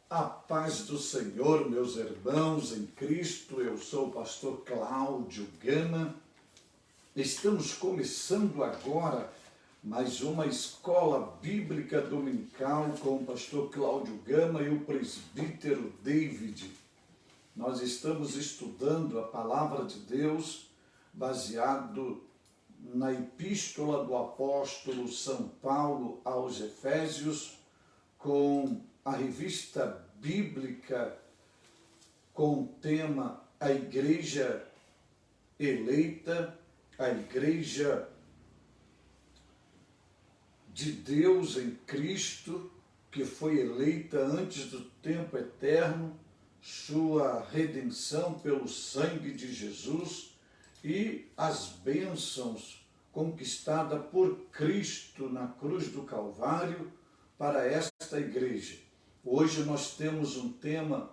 A paz do Senhor, meus irmãos em Cristo, eu sou o pastor Cláudio Gama. Estamos começando agora mais uma escola bíblica dominical com o pastor Cláudio Gama e o presbítero David. Nós estamos estudando a palavra de Deus baseado na epístola do apóstolo São Paulo aos Efésios, com a revista bíblica com o tema A Igreja Eleita, a Igreja de Deus em Cristo, que foi eleita antes do tempo eterno, sua redenção pelo sangue de Jesus e as bênçãos conquistadas por Cristo na cruz do Calvário para esta igreja. Hoje nós temos um tema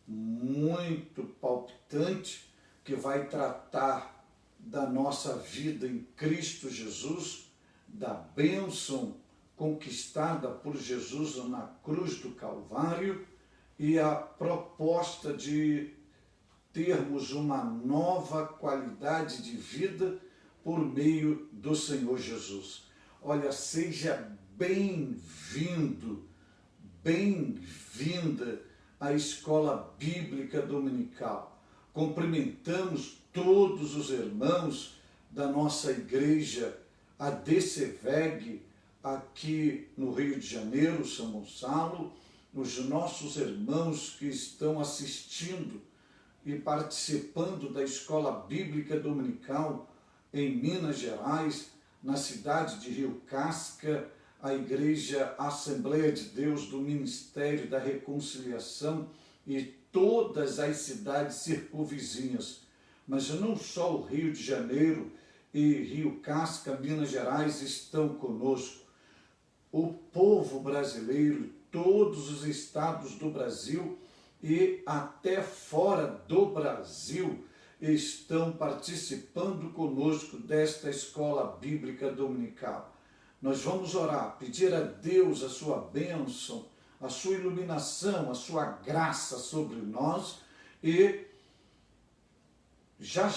muito palpitante que vai tratar da nossa vida em Cristo Jesus, da bênção conquistada por Jesus na cruz do Calvário e a proposta de termos uma nova qualidade de vida por meio do Senhor Jesus. Olha, seja bem-vindo, bem-vinda à Escola Bíblica Dominical. Cumprimentamos todos os irmãos da nossa igreja, a DCVEG, aqui no Rio de Janeiro, São Gonçalo, os nossos irmãos que estão assistindo e participando da Escola Bíblica Dominical em Minas Gerais, na cidade de Rio Casca, a Igreja Assembleia de Deus do Ministério da Reconciliação e todas as cidades circunvizinhas. Mas não só o Rio de Janeiro e Rio Casca, Minas Gerais estão conosco. O povo brasileiro, todos os estados do Brasil e até fora do Brasil estão participando conosco desta Escola Bíblica Dominical. Nós vamos orar, pedir a Deus a sua bênção, a sua iluminação, a sua graça sobre nós e já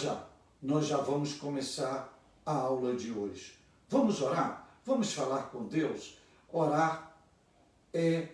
nós já vamos começar a aula de hoje. Vamos orar? Vamos falar com Deus? Orar é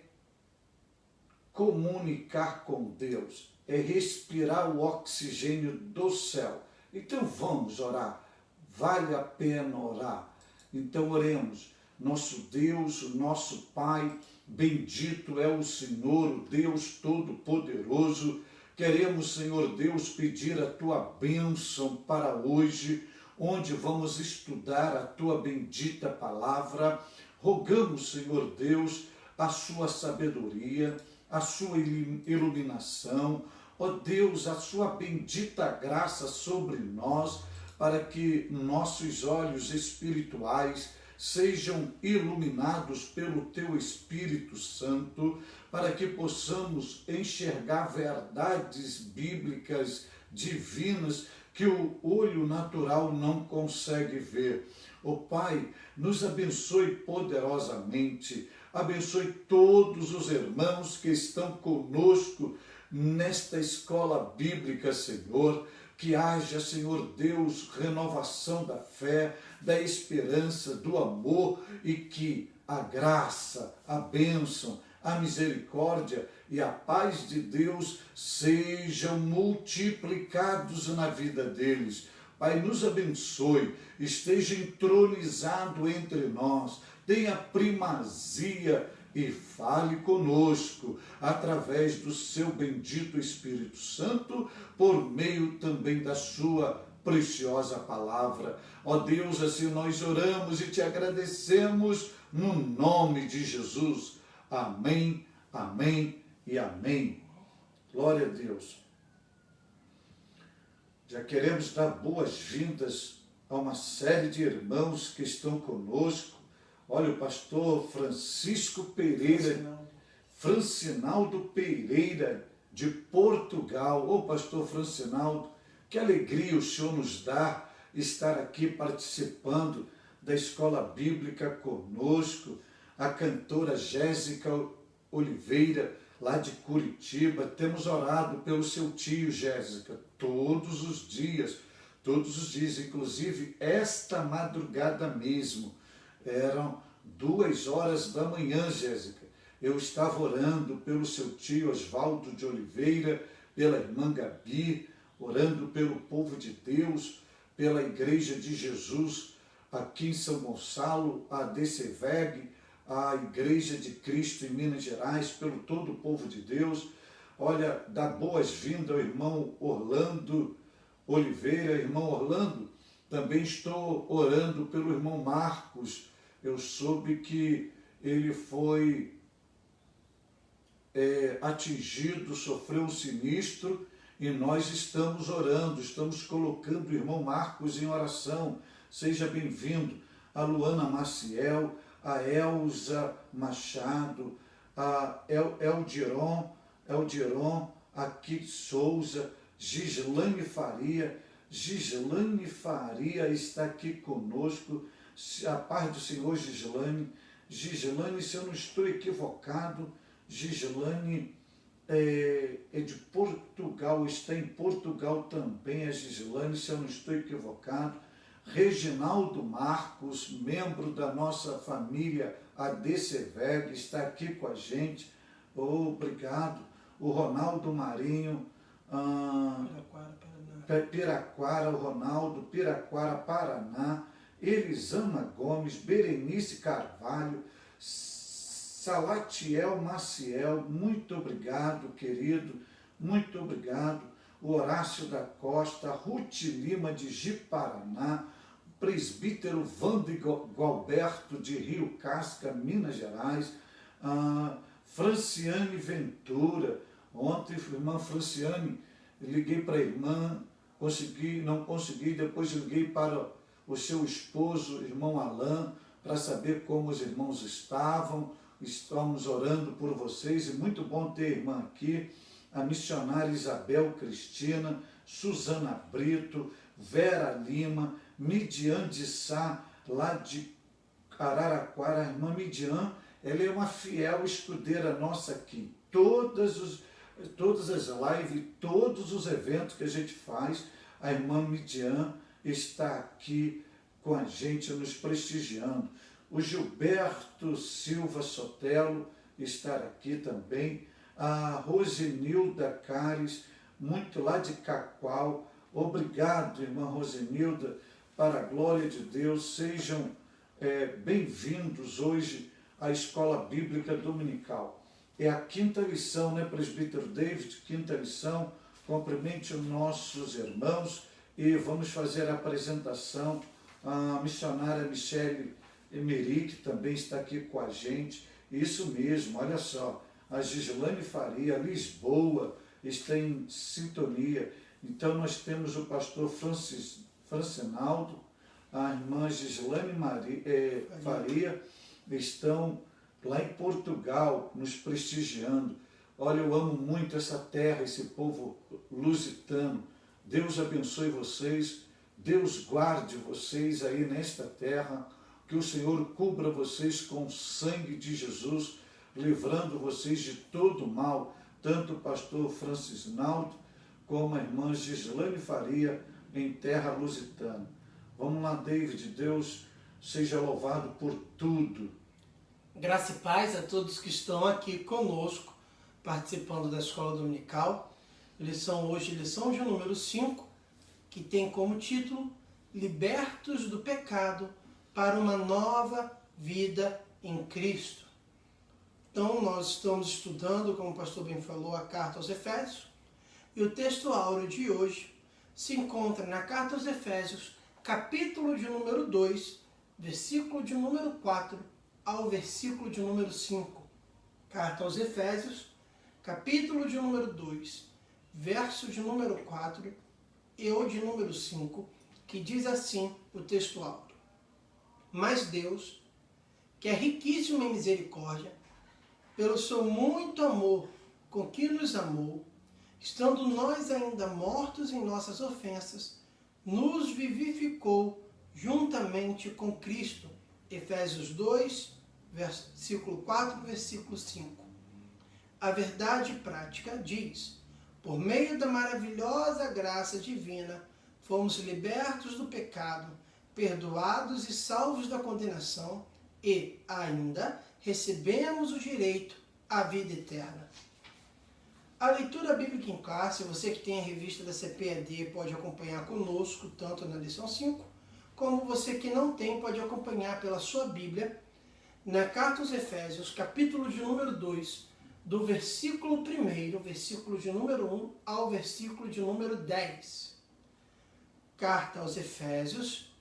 comunicar com Deus, é respirar o oxigênio do céu. Então vamos orar, vale a pena orar. Então oremos. Nosso Deus, nosso Pai, bendito é o Senhor, o Deus Todo-Poderoso. Queremos, Senhor Deus, pedir a Tua bênção para hoje, onde vamos estudar a Tua bendita palavra. Rogamos, Senhor Deus, a Sua sabedoria, a Sua iluminação, ó Deus, a Sua bendita graça sobre nós, para que nossos olhos espirituais sejam iluminados pelo Teu Espírito Santo, para que possamos enxergar verdades bíblicas divinas que o olho natural não consegue ver. Ó Pai, nos abençoe poderosamente, abençoe todos os irmãos que estão conosco nesta escola bíblica, Senhor. Que haja, Senhor Deus, renovação da fé, da esperança, do amor e que a graça, a bênção, a misericórdia e a paz de Deus sejam multiplicados na vida deles. Pai, nos abençoe, esteja entronizado entre nós, tenha primazia e fale conosco através do seu bendito Espírito Santo, por meio também da sua preciosa palavra. Ó Deus, assim nós oramos e te agradecemos no nome de Jesus. Amém, amém e amém. Glória a Deus. Já queremos dar boas-vindas a uma série de irmãos que estão conosco. Olha, o pastor Francisco Pereira, Francinaldo Pereira, de Portugal. Ô pastor Francinaldo, que alegria o Senhor nos dá estar aqui participando da Escola Bíblica conosco. A cantora Jéssica Oliveira, lá de Curitiba. Temos orado pelo seu tio, Jéssica, todos os dias, inclusive esta madrugada mesmo. Eram 2 horas da manhã, Jéssica. Eu estava orando pelo seu tio Oswaldo de Oliveira, pela irmã Gabi, orando pelo povo de Deus, pela Igreja de Jesus aqui em São Gonçalo, a DCVEG, a Igreja de Cristo em Minas Gerais, pelo todo o povo de Deus. Olha, dá boas-vindas ao irmão Orlando Oliveira. Irmão Orlando, também estou orando pelo irmão Marcos. Eu soube que ele foi atingido, sofreu um sinistro, e nós estamos orando, estamos colocando o irmão Marcos em oração. Seja bem-vindo. A Luana Maciel, a Elza Machado, a Eldiron, aqui Souza, Gislane Faria está aqui conosco. A paz do Senhor, Gislane, se eu não estou equivocado, Gislane é de Portugal, está em Portugal também, a Gislane, se eu não estou equivocado. Reginaldo Marcos, membro da nossa família ADCVEG, está aqui com a gente. Obrigado. O Ronaldo Marinho, Piraquara, o Ronaldo, Piraquara, Paraná. Elisama Gomes, Berenice Carvalho, Salatiel Maciel, muito obrigado, querido, muito obrigado. O Horácio da Costa, Ruth Lima de Ji-Paraná, presbítero Vande Galberto de Rio Casca, Minas Gerais, Franciane Ventura. Ontem, irmã Franciane, liguei para a irmã, não consegui, depois liguei para o seu esposo, irmão Alain, para saber como os irmãos estavam. Estamos orando por vocês, e muito bom ter a irmã aqui, a missionária Isabel Cristina, Suzana Brito, Vera Lima, Midian de Sá, lá de Araraquara. A irmã Midian, ela é uma fiel escudeira nossa aqui. Todas as lives, todos os eventos que a gente faz, a irmã Midian está aqui com a gente, nos prestigiando. O Gilberto Silva Sotelo está aqui também. A Rosenilda Cares, muito lá de Cacoal. Obrigado, irmã Rosenilda, para a glória de Deus. Sejam bem-vindos hoje à Escola Bíblica Dominical. É a 5ª lição, né, presbítero David? 5ª lição. Cumprimente os nossos irmãos e vamos fazer a apresentação. A missionária Michele Emerick também está aqui com a gente. Isso mesmo, olha só. A Gislane Faria, Lisboa, está em sintonia. Então nós temos o pastor Francinaldo, a irmã Gislane Faria, estão lá em Portugal nos prestigiando. Olha, eu amo muito essa terra, esse povo lusitano. Deus abençoe vocês, Deus guarde vocês aí nesta terra, que o Senhor cubra vocês com o sangue de Jesus, livrando vocês de todo mal, tanto o pastor Francisnaldo como a irmã Gislane Faria em terra lusitana. Vamos lá, David, Deus seja louvado por tudo. Graça e paz a todos que estão aqui conosco, participando da Escola Dominical. Lição de número 5, que tem como título Libertos do Pecado para uma Nova Vida em Cristo. Então, nós estamos estudando, como o pastor bem falou, a Carta aos Efésios, e o texto áureo de hoje se encontra na Carta aos Efésios, capítulo de número 2, versículo de número 4 ao versículo de número 5. Carta aos Efésios, capítulo de número 2, verso de número 4 e o de número 5, que diz assim o texto áureo. Mas Deus, que é riquíssimo em misericórdia, pelo seu muito amor com que nos amou, estando nós ainda mortos em nossas ofensas, nos vivificou juntamente com Cristo. Efésios 2, versículo 4, versículo 5. A verdade prática diz: por meio da maravilhosa graça divina, fomos libertos do pecado, perdoados e salvos da condenação e, ainda, recebemos o direito à vida eterna. A leitura bíblica em classe, você que tem a revista da CPAD pode acompanhar conosco, tanto na lição 5, como você que não tem pode acompanhar pela sua Bíblia, na Carta aos Efésios, capítulo de número 2, do versículo 1, versículo de número 1 ao versículo de número 10. Carta aos Efésios,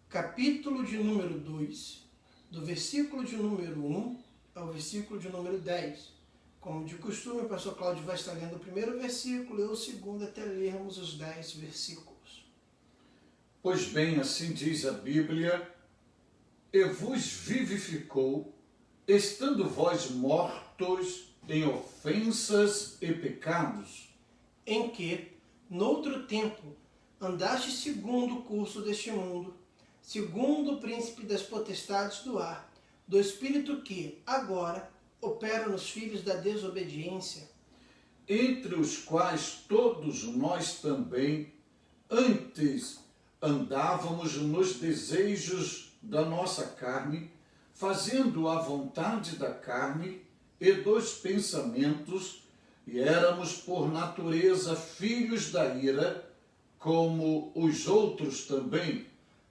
capítulo de número 2, do versículo de número 1 ao versículo de número 10. Como de costume, o pastor Cláudio vai estar lendo o primeiro versículo e o segundo até lermos os 10 versículos. Pois bem, assim diz a Bíblia, e vos vivificou, estando vós mortos em ofensas e pecados, em que, noutro tempo, andaste segundo o curso deste mundo, segundo o príncipe das potestades do ar, do espírito que, agora, opera nos filhos da desobediência, entre os quais todos nós também, antes andávamos nos desejos da nossa carne, fazendo a vontade da carne e dos pensamentos, e éramos por natureza filhos da ira, como os outros também.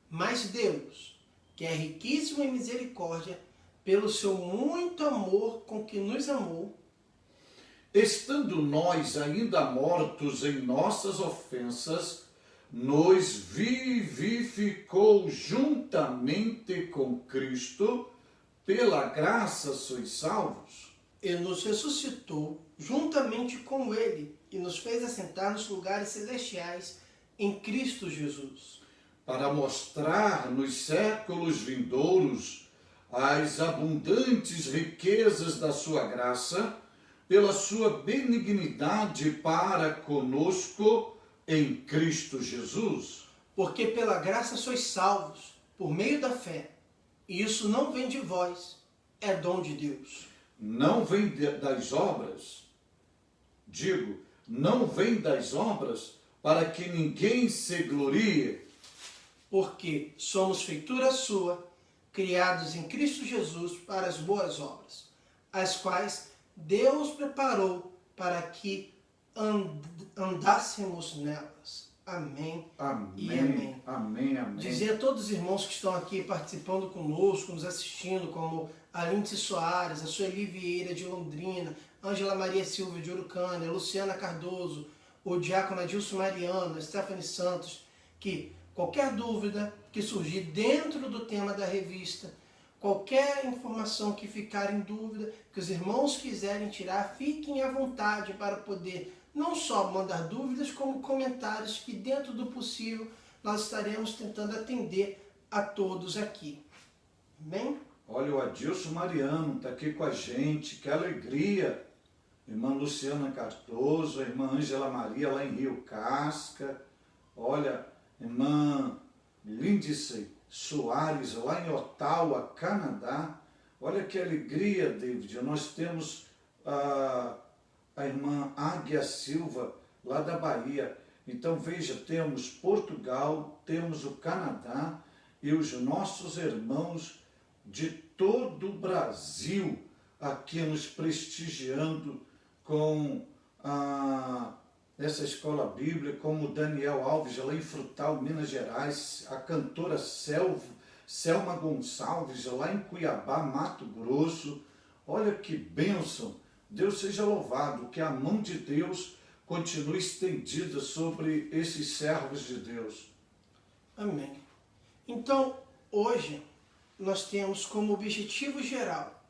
Mas Deus, que é riquíssimo em misericórdia, pelo seu muito amor com que nos amou, estando nós ainda mortos em nossas ofensas, nos vivificou juntamente com Cristo, pela graça sois salvos. e nos ressuscitou juntamente com Ele, e nos fez assentar nos lugares celestiais em Cristo Jesus, Para mostrar nos séculos vindouros as abundantes riquezas da sua graça, pela sua benignidade para conosco em Cristo Jesus. porque pela graça sois salvos, por meio da fé, e isso não vem de vós, é dom de Deus. Não vem das obras, não vem das obras para que ninguém se glorie, Porque somos feitura sua, criados em Cristo Jesus para as boas obras, as quais Deus preparou para que andássemos nelas. Amém. E amém. Amém, amém. Dizer a todos os irmãos que estão aqui participando conosco, nos assistindo, como a Lindsay Soares, a Sueli Vieira de Londrina, Ângela Maria Silva de Urucânia, Luciana Cardoso, o diácono Adilson Mariano, a Stephanie Santos, que qualquer dúvida que surgir dentro do tema da revista, qualquer informação que ficar em dúvida, que os irmãos quiserem tirar, fiquem à vontade para poder não só mandar dúvidas, como comentários que, dentro do possível, nós estaremos tentando atender a todos aqui. Amém? Olha, o Adilson Mariano está aqui com a gente, que alegria. Irmã Luciana Cardoso, a irmã Ângela Maria lá em Rio Casca, olha, irmã Lindsay Soares lá em Ottawa, Canadá. Olha que alegria, David. Nós temos a irmã Águia Silva lá da Bahia. Então veja, temos Portugal, temos o Canadá e os nossos irmãos de todo o Brasil aqui nos prestigiando com essa escola bíblica, como o Daniel Alves, lá em Frutal, Minas Gerais, a cantora Selma Gonçalves, lá em Cuiabá, Mato Grosso. Olha que bênção! Deus seja louvado, que a mão de Deus continue estendida sobre esses servos de Deus. Amém. Então, hoje, nós temos como objetivo geral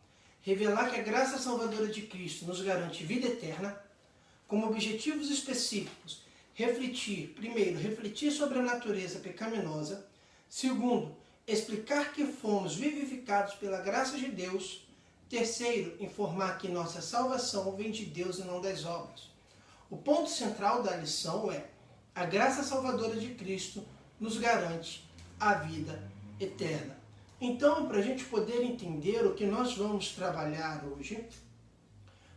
revelar que a graça salvadora de Cristo nos garante vida eterna, como objetivos específicos, primeiro, refletir sobre a natureza pecaminosa, segundo, explicar que fomos vivificados pela graça de Deus, terceiro, informar que nossa salvação vem de Deus e não das obras. O ponto central da lição é: a graça salvadora de Cristo nos garante a vida eterna. Então, para a gente poder entender o que nós vamos trabalhar hoje,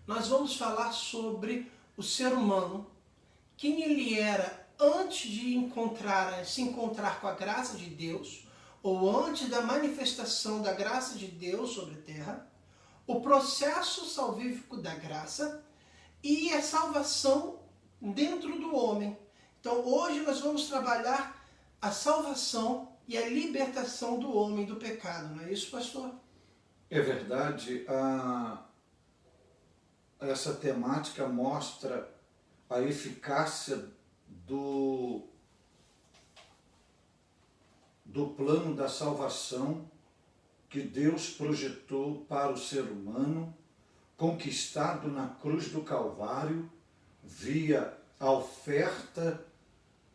nós vamos falar sobre o ser humano, quem ele era antes de se encontrar com a graça de Deus, ou antes da manifestação da graça de Deus sobre a terra, o processo salvífico da graça e a salvação dentro do homem. Então hoje nós vamos trabalhar a salvação e a libertação do homem do pecado, não é isso, pastor? É verdade, essa temática mostra a eficácia do plano da salvação que Deus projetou para o ser humano, conquistado na cruz do Calvário, via a oferta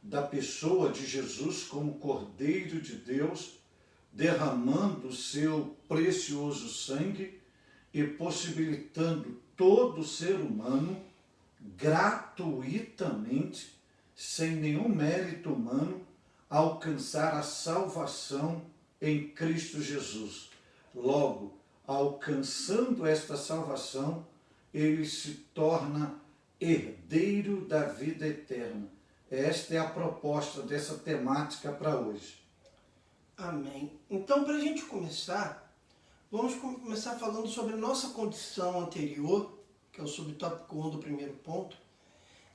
da pessoa de Jesus como Cordeiro de Deus, derramando o seu precioso sangue e possibilitando todo ser humano gratuitamente, sem nenhum mérito humano, alcançar a salvação em Cristo Jesus. Logo, alcançando esta salvação, ele se torna herdeiro da vida eterna. Esta é a proposta dessa temática para hoje. Amém. Então, para a gente começar, vamos começar falando sobre a nossa condição anterior, que é o subtópico 1 do primeiro ponto.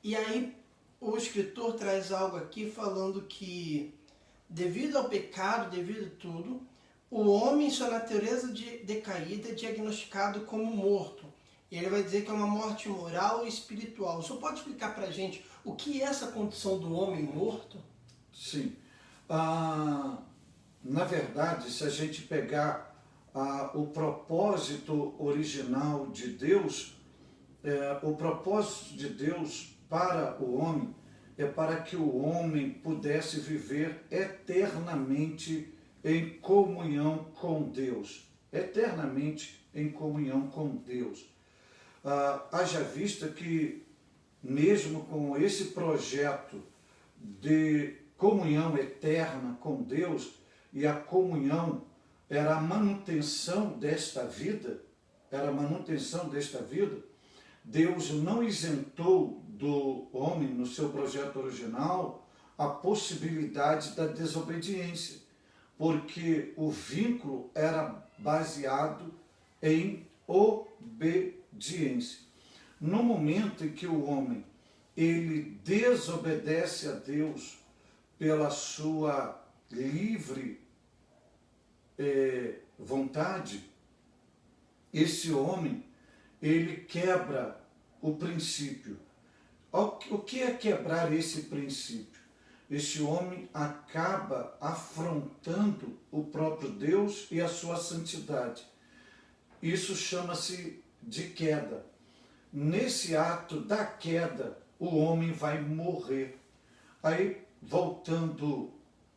E aí, o escritor traz algo aqui falando que, devido ao pecado, devido a tudo, o homem, sua natureza decaída, é diagnosticado como morto. E ele vai dizer que é uma morte moral e espiritual. O senhor pode explicar para a gente o que é essa condição do homem morto? Sim. Na verdade, se a gente pegar o propósito original de Deus, o propósito de Deus para o homem é para que o homem pudesse viver eternamente em comunhão com Deus. Eternamente em comunhão com Deus. Haja vista que, mesmo com esse projeto de comunhão eterna com Deus, e a comunhão era a manutenção desta vida, Deus não isentou do homem, no seu projeto original, a possibilidade da desobediência, porque o vínculo era baseado em obediência. No momento em que o homem ele desobedece a Deus pela sua livre vontade, esse homem ele quebra o princípio. O que é quebrar esse princípio? Esse homem acaba afrontando o próprio Deus e a sua santidade. Isso chama-se de queda. Nesse ato da queda, o homem vai morrer. Aí, voltando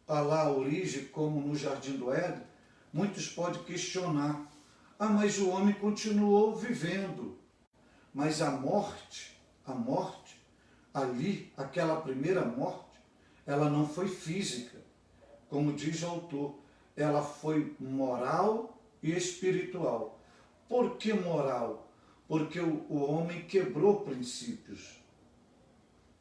lá à origem, como no Jardim do Éden, muitos podem questionar: mas o homem continuou vivendo. Mas a morte, ali, aquela primeira morte, ela não foi física, como diz o autor, ela foi moral e espiritual. Por que moral? Porque o homem quebrou princípios.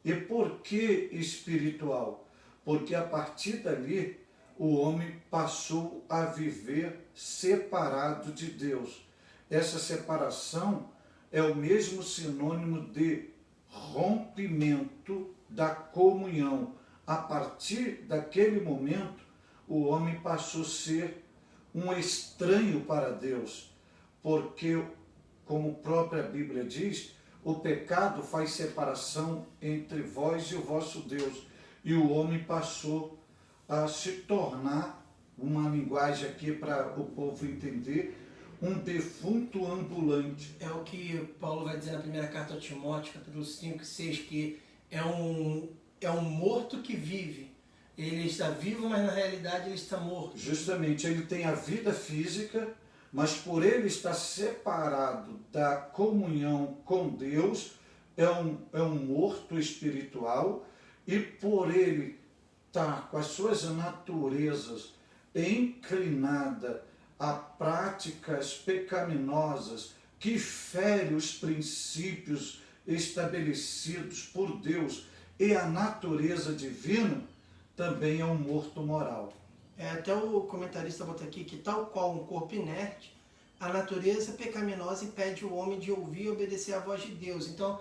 E por que espiritual? Porque a partir dali o homem passou a viver separado de Deus. Essa separação é o mesmo sinônimo de rompimento da comunhão. A partir daquele momento, o homem passou a ser um estranho para Deus, porque, como a própria Bíblia diz, o pecado faz separação entre vós e o vosso Deus, e o homem passou a se tornar, uma linguagem aqui para o povo entender, um defunto ambulante. É o que Paulo vai dizer na primeira carta a Timóteo, capítulo 5 e 6, que é um morto que vive. Ele está vivo, mas na realidade ele está morto. Justamente, ele tem a vida física, mas por ele estar separado da comunhão com Deus, é um morto espiritual, e por ele estar com as suas naturezas inclinada a práticas pecaminosas, que fere os princípios estabelecidos por Deus e a natureza divina, também é um morto moral. Até o comentarista bota aqui que, tal qual um corpo inerte, a natureza pecaminosa impede o homem de ouvir e obedecer à voz de Deus. Então,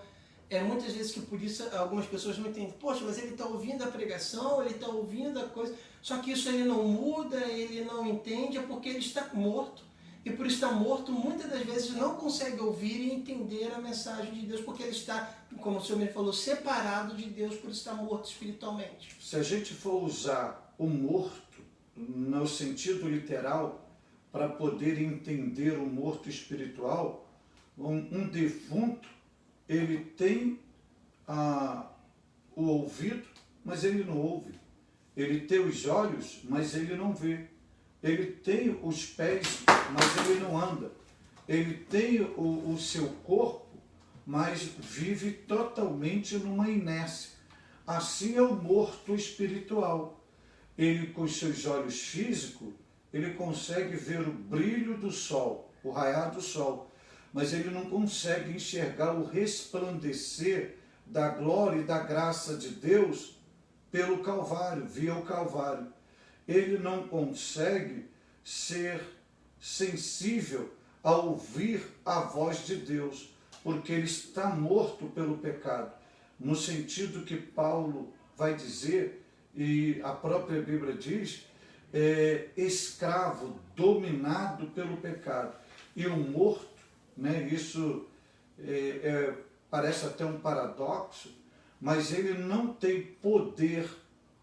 muitas vezes que por isso algumas pessoas não entendem. Poxa, mas ele está ouvindo a pregação, ele está ouvindo a coisa, só que isso ele não muda, ele não entende, é porque ele está morto. E por estar morto, muitas das vezes não consegue ouvir e entender a mensagem de Deus, porque ele está, como o senhor me falou, separado de Deus por estar morto espiritualmente. Se a gente for usar o morto no sentido literal, para poder entender o morto espiritual, um defunto, ele tem o ouvido, mas ele não ouve. Ele tem os olhos, mas ele não vê. Ele tem os pés, mas ele não anda. Ele tem o seu corpo, mas vive totalmente numa inércia. Assim é o morto espiritual. Ele, com os seus olhos físicos, ele consegue ver o brilho do sol, o raiar do sol, mas ele não consegue enxergar o resplandecer da glória e da graça de Deus pelo Calvário, via o Calvário. Ele não consegue ser sensível a ouvir a voz de Deus, porque ele está morto pelo pecado, no sentido que Paulo vai dizer, e a própria Bíblia diz, escravo, dominado pelo pecado. E o morto, né, isso parece até um paradoxo, mas ele não tem poder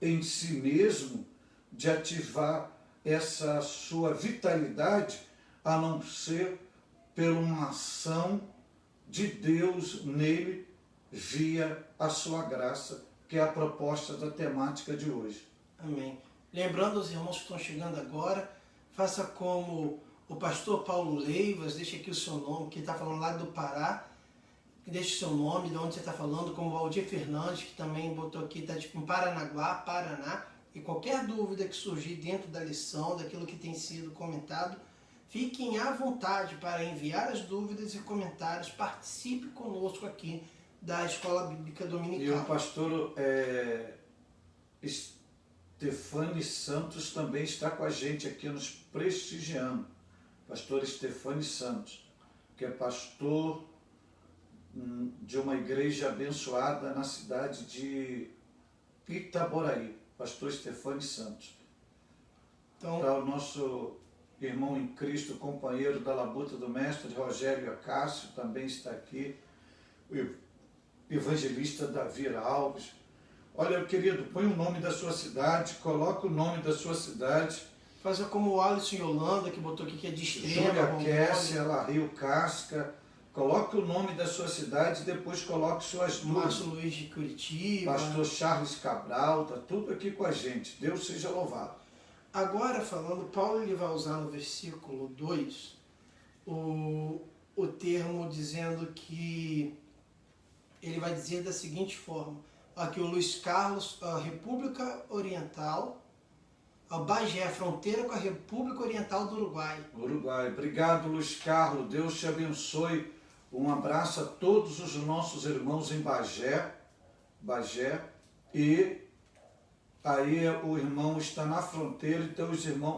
em si mesmo de ativar essa sua vitalidade, a não ser por uma ação de Deus nele, via a sua graça, que é a proposta da temática de hoje. Amém. Lembrando aos irmãos que estão chegando agora, faça como o pastor Paulo Leivas, deixe aqui o seu nome, que está falando lá do Pará, deixe o seu nome, de onde você está falando, como o Valdir Fernandes, que também botou aqui, está em Paranaguá, Paraná, e qualquer dúvida que surgir dentro da lição, daquilo que tem sido comentado, fiquem à vontade para enviar as dúvidas e comentários, participe conosco aqui da Escola Bíblica Dominical. E o pastor Stefani Santos também está com a gente aqui nos prestigiando. Pastor Stefani Santos, que é pastor de uma igreja abençoada na cidade de Itaboraí. Pastor Stefani Santos. Então, tá o nosso irmão em Cristo, companheiro da labuta do mestre Rogério Acácio, também está aqui. O evangelista Davi Alves. Olha, querido, põe o nome da sua cidade, coloca o nome da sua cidade. Faça como o Alisson Yolanda, que botou aqui que é de Extrema. Júlia Kessia, Rio Casca. Coloque o nome da sua cidade e depois coloque suas dúvidas. Márcio Luiz de Curitiba. Pastor Charles Cabral, está tudo aqui com a gente. Deus seja louvado. Agora falando, Paulo ele vai usar no versículo 2 o termo dizendo que ele vai dizer da seguinte forma, aqui o Luiz Carlos, a República Oriental, a Bagé, fronteira com a República Oriental do Uruguai. Uruguai. Obrigado, Luiz Carlos. Deus te abençoe. Um abraço a todos os nossos irmãos em Bagé. E aí o irmão está na fronteira, então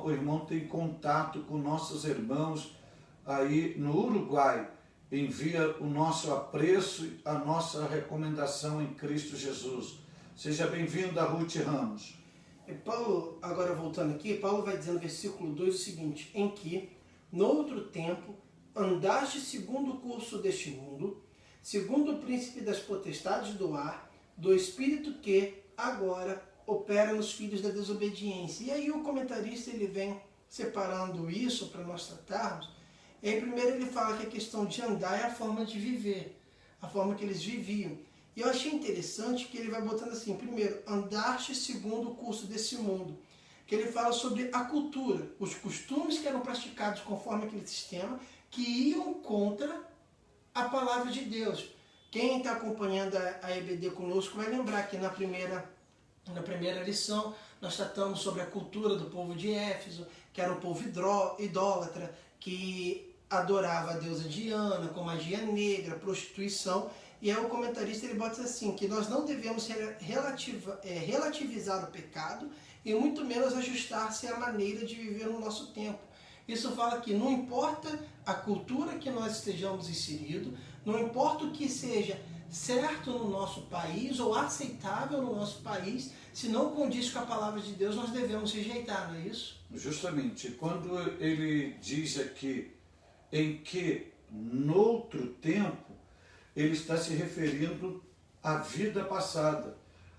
o irmão tem contato com nossos irmãos aí no Uruguai. Envia o nosso apreço e a nossa recomendação em Cristo Jesus. Seja bem-vindo a Ruth Ramos. E Paulo, agora voltando aqui, Paulo vai dizer no versículo 2 o seguinte, em que, no outro tempo, andaste segundo o curso deste mundo, segundo o príncipe das potestades do ar, do espírito que, agora, opera nos filhos da desobediência. E aí o comentarista ele vem separando isso para nós tratarmos. E aí primeiro ele fala que a questão de andar é a forma de viver, a forma que eles viviam. E eu achei interessante que ele vai botando assim, primeiro, andaste segundo o curso desse mundo, que ele fala sobre a cultura, os costumes que eram praticados conforme aquele sistema, que iam contra a palavra de Deus. Quem está acompanhando a EBD conosco vai lembrar que na primeira lição nós tratamos sobre a cultura do povo de Éfeso, que era um povo idólatra, que adorava a deusa Diana, com magia negra, prostituição. E aí o comentarista ele bota assim, que nós não devemos relativizar o pecado e muito menos ajustar-se à maneira de viver no nosso tempo. Isso fala que não importa a cultura que nós estejamos inseridos, não importa o que seja certo no nosso país ou aceitável no nosso país, se não condiz com a palavra de Deus, nós devemos rejeitar, não é isso? Justamente, quando ele diz aqui em que noutro tempo, ele está se referindo à vida passada.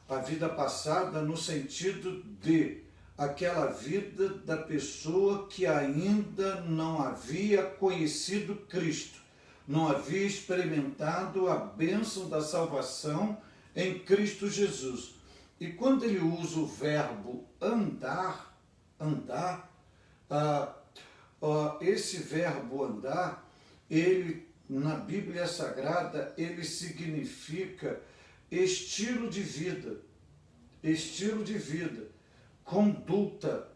A vida passada no sentido de aquela vida da pessoa que ainda não havia conhecido Cristo, não havia experimentado a bênção da salvação em Cristo Jesus. E quando ele usa o verbo andar, esse verbo andar, ele na Bíblia Sagrada, ele significa estilo de vida, conduta,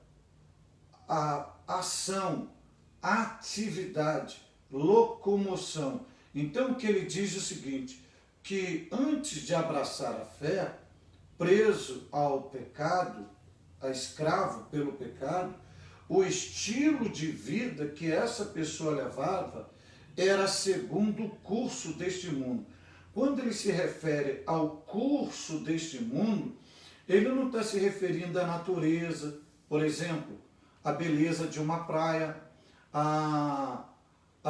a ação, atividade, locomoção. Então o que ele diz é o seguinte, que antes de abraçar a fé, preso ao pecado, escravo pelo pecado, o estilo de vida que essa pessoa levava era segundo o curso deste mundo. Quando ele se refere ao curso deste mundo, ele não está se referindo à natureza, por exemplo, à beleza de uma praia, à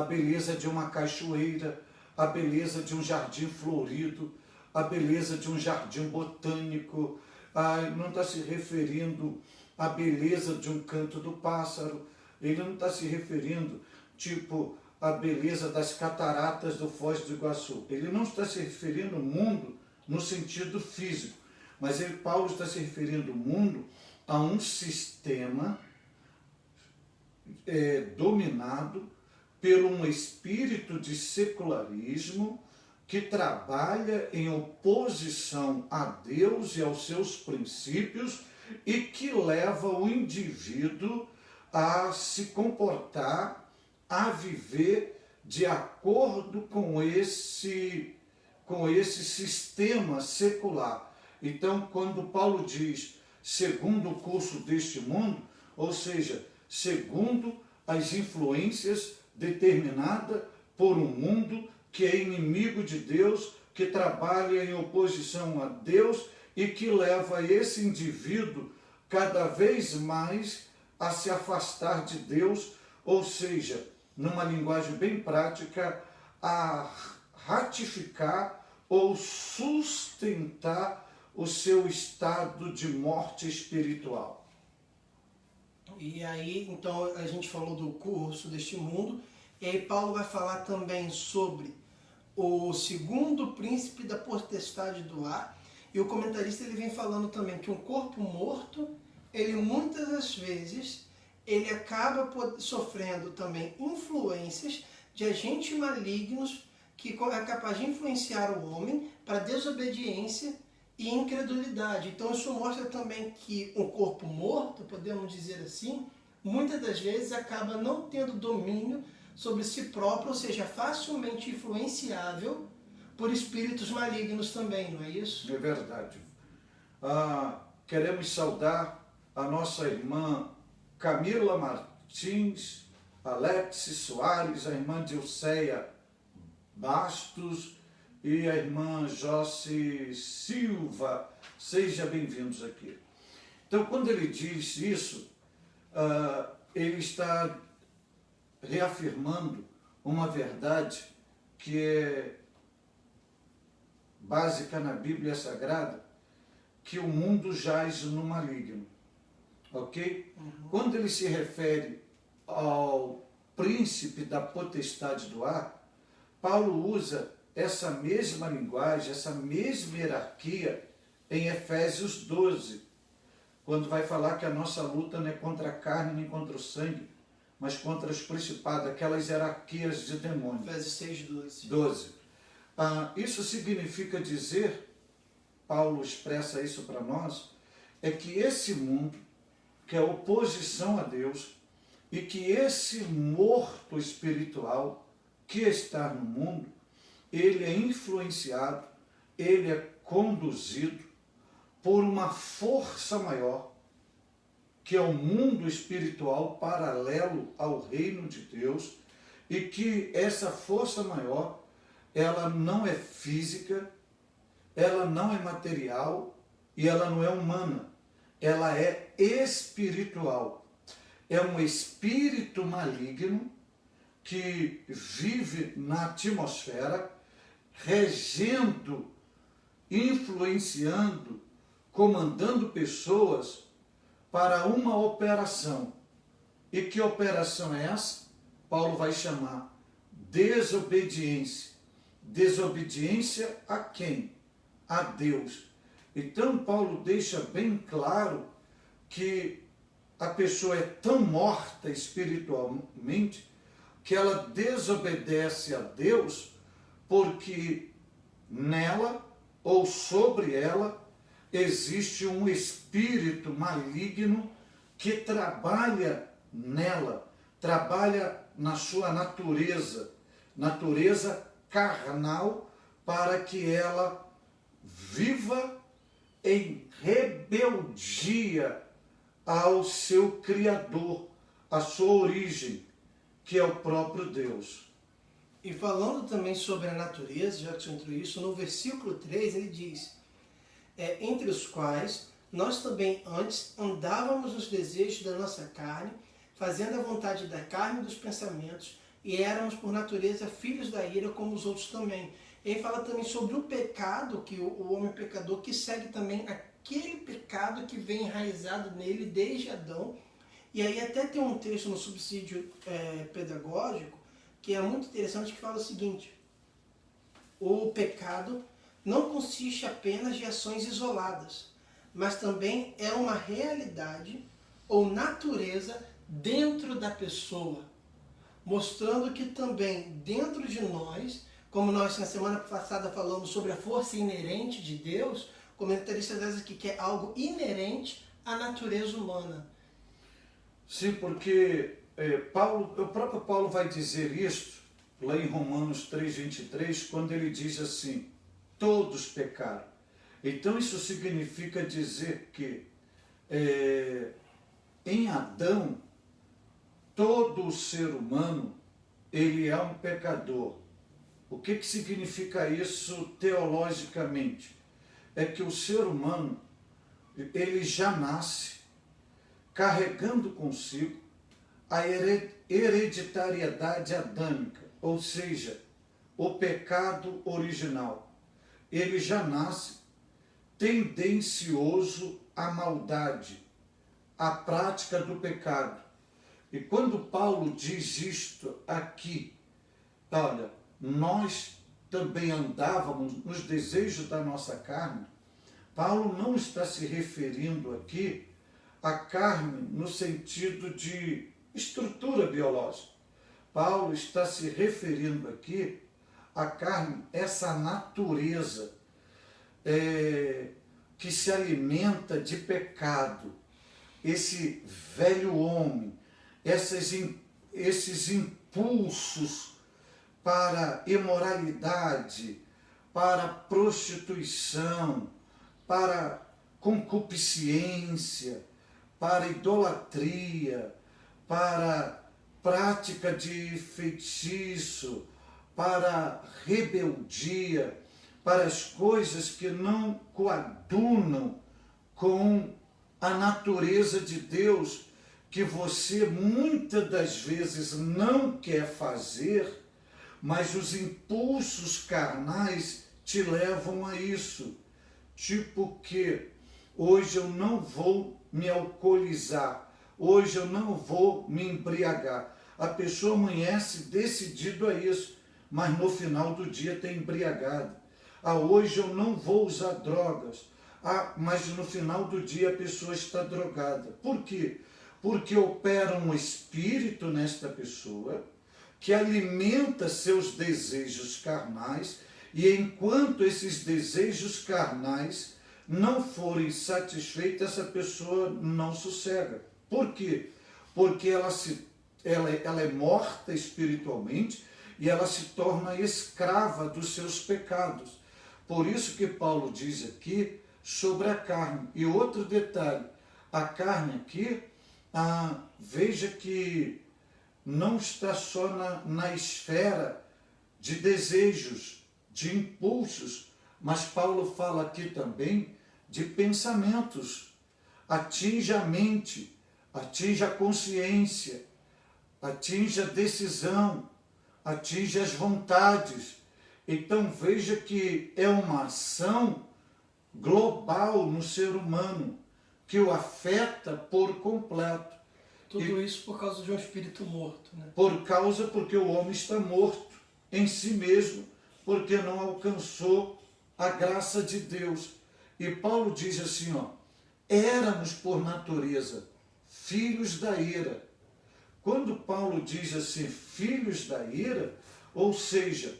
beleza de uma cachoeira, à beleza de um jardim florido, à beleza de um jardim botânico, não está se referindo à beleza de um canto do pássaro, ele não está se referindo, tipo, a beleza das cataratas do Foz do Iguaçu. Ele não está se referindo ao mundo no sentido físico, mas Paulo está se referindo ao mundo a um sistema dominado por um espírito de secularismo que trabalha em oposição a Deus e aos seus princípios e que leva o indivíduo a se comportar, a viver de acordo com esse sistema secular. Então, quando Paulo diz, segundo o curso deste mundo, ou seja, segundo as influências determinadas por um mundo que é inimigo de Deus, que trabalha em oposição a Deus e que leva esse indivíduo cada vez mais a se afastar de Deus, ou seja, numa linguagem bem prática, a ratificar ou sustentar o seu estado de morte espiritual. E aí, então, a gente falou do curso deste mundo, e aí Paulo vai falar também sobre o segundo príncipe da potestade do ar, e o comentarista ele vem falando também que um corpo morto, ele muitas das vezes, ele acaba sofrendo também influências de agentes malignos que é capaz de influenciar o homem para desobediência e incredulidade. Então isso mostra também que um corpo morto, podemos dizer assim, muitas das vezes acaba não tendo domínio sobre si próprio, ou seja, facilmente influenciável por espíritos malignos também, não é isso? É verdade. Queremos saudar a nossa irmã Camila Martins, Alex Soares, a irmã Dilceia Bastos e a irmã Josi Silva. Sejam bem-vindos aqui. Então, quando ele diz isso, ele está reafirmando uma verdade que é básica na Bíblia Sagrada, que o mundo jaz no maligno. Ok? Quando ele se refere ao príncipe da potestade do ar, Paulo usa essa mesma linguagem, essa mesma hierarquia em Efésios 12, quando vai falar que a nossa luta não é contra a carne nem contra o sangue, mas contra os principados, aquelas hierarquias de demônios. Efésios 6:12. 12. Isso significa dizer, Paulo expressa isso para nós, é que esse mundo, que é oposição a Deus, e que esse morto espiritual que está no mundo, ele é influenciado, ele é conduzido por uma força maior, que é o mundo espiritual paralelo ao reino de Deus, e que essa força maior, ela não é física, ela não é material e ela não é humana, ela é espiritual. É um espírito maligno que vive na atmosfera, regendo, influenciando, comandando pessoas para uma operação. E que operação é essa? Paulo vai chamar desobediência. Desobediência a quem? A Deus. Então Paulo deixa bem claro que a pessoa é tão morta espiritualmente que ela desobedece a Deus porque nela ou sobre ela existe um espírito maligno que trabalha nela, trabalha na sua natureza carnal, para que ela viva em rebeldia ao seu Criador, à sua origem, que é o próprio Deus. E falando também sobre a natureza, já que você entrou isso, no versículo 3 ele diz, entre os quais nós também antes andávamos nos desejos da nossa carne, fazendo a vontade da carne e dos pensamentos, e éramos por natureza filhos da ira como os outros também. Ele fala também sobre o pecado, que o homem pecador, que segue também aquele pecado que vem enraizado nele desde Adão. E aí até tem um texto no subsídio pedagógico, que é muito interessante, que fala o seguinte: o pecado não consiste apenas de ações isoladas, mas também é uma realidade ou natureza dentro da pessoa, mostrando que também dentro de nós, como nós na semana passada falamos sobre a força inerente de Deus, o comentarista diz aqui que é algo inerente à natureza humana. Sim, porque o próprio Paulo vai dizer isto lá em Romanos 3,23, quando ele diz assim, todos pecaram. Então isso significa dizer que em Adão, todo o ser humano, ele é um pecador. O que significa isso teologicamente? É que o ser humano, ele já nasce carregando consigo a hereditariedade adâmica, ou seja, o pecado original. Ele já nasce tendencioso à maldade, à prática do pecado. E quando Paulo diz isto aqui, olha, nós também andávamos nos desejos da nossa carne, Paulo não está se referindo aqui à carne no sentido de estrutura biológica. Paulo está se referindo aqui à carne, essa natureza que se alimenta de pecado, esse velho homem, esses impulsos para imoralidade, para prostituição, para concupiscência, para idolatria, para prática de feitiço, para rebeldia, para as coisas que não coadunam com a natureza de Deus, que você muitas das vezes não quer fazer, mas os impulsos carnais te levam a isso. Tipo que hoje eu não vou me alcoolizar, hoje eu não vou me embriagar. A pessoa amanhece decidido a isso, mas no final do dia está embriagada. Hoje eu não vou usar drogas, mas no final do dia a pessoa está drogada. Por quê? Porque opera um espírito nesta pessoa que alimenta seus desejos carnais, e enquanto esses desejos carnais não forem satisfeitos, essa pessoa não sossega. Por quê? Porque ela se ela é morta espiritualmente e ela se torna escrava dos seus pecados. Por isso que Paulo diz aqui sobre a carne. E outro detalhe, a carne aqui, veja que não está só na esfera de desejos, de impulsos, mas Paulo fala aqui também de pensamentos. Atinge a mente, atinge a consciência, atinge a decisão, atinge as vontades. Então veja que é uma ação global no ser humano, que o afeta por completo. Tudo isso por causa de um espírito morto, né? Porque o homem está morto em si mesmo, porque não alcançou a graça de Deus. E Paulo diz assim, éramos por natureza filhos da ira. Quando Paulo diz assim, filhos da ira, ou seja,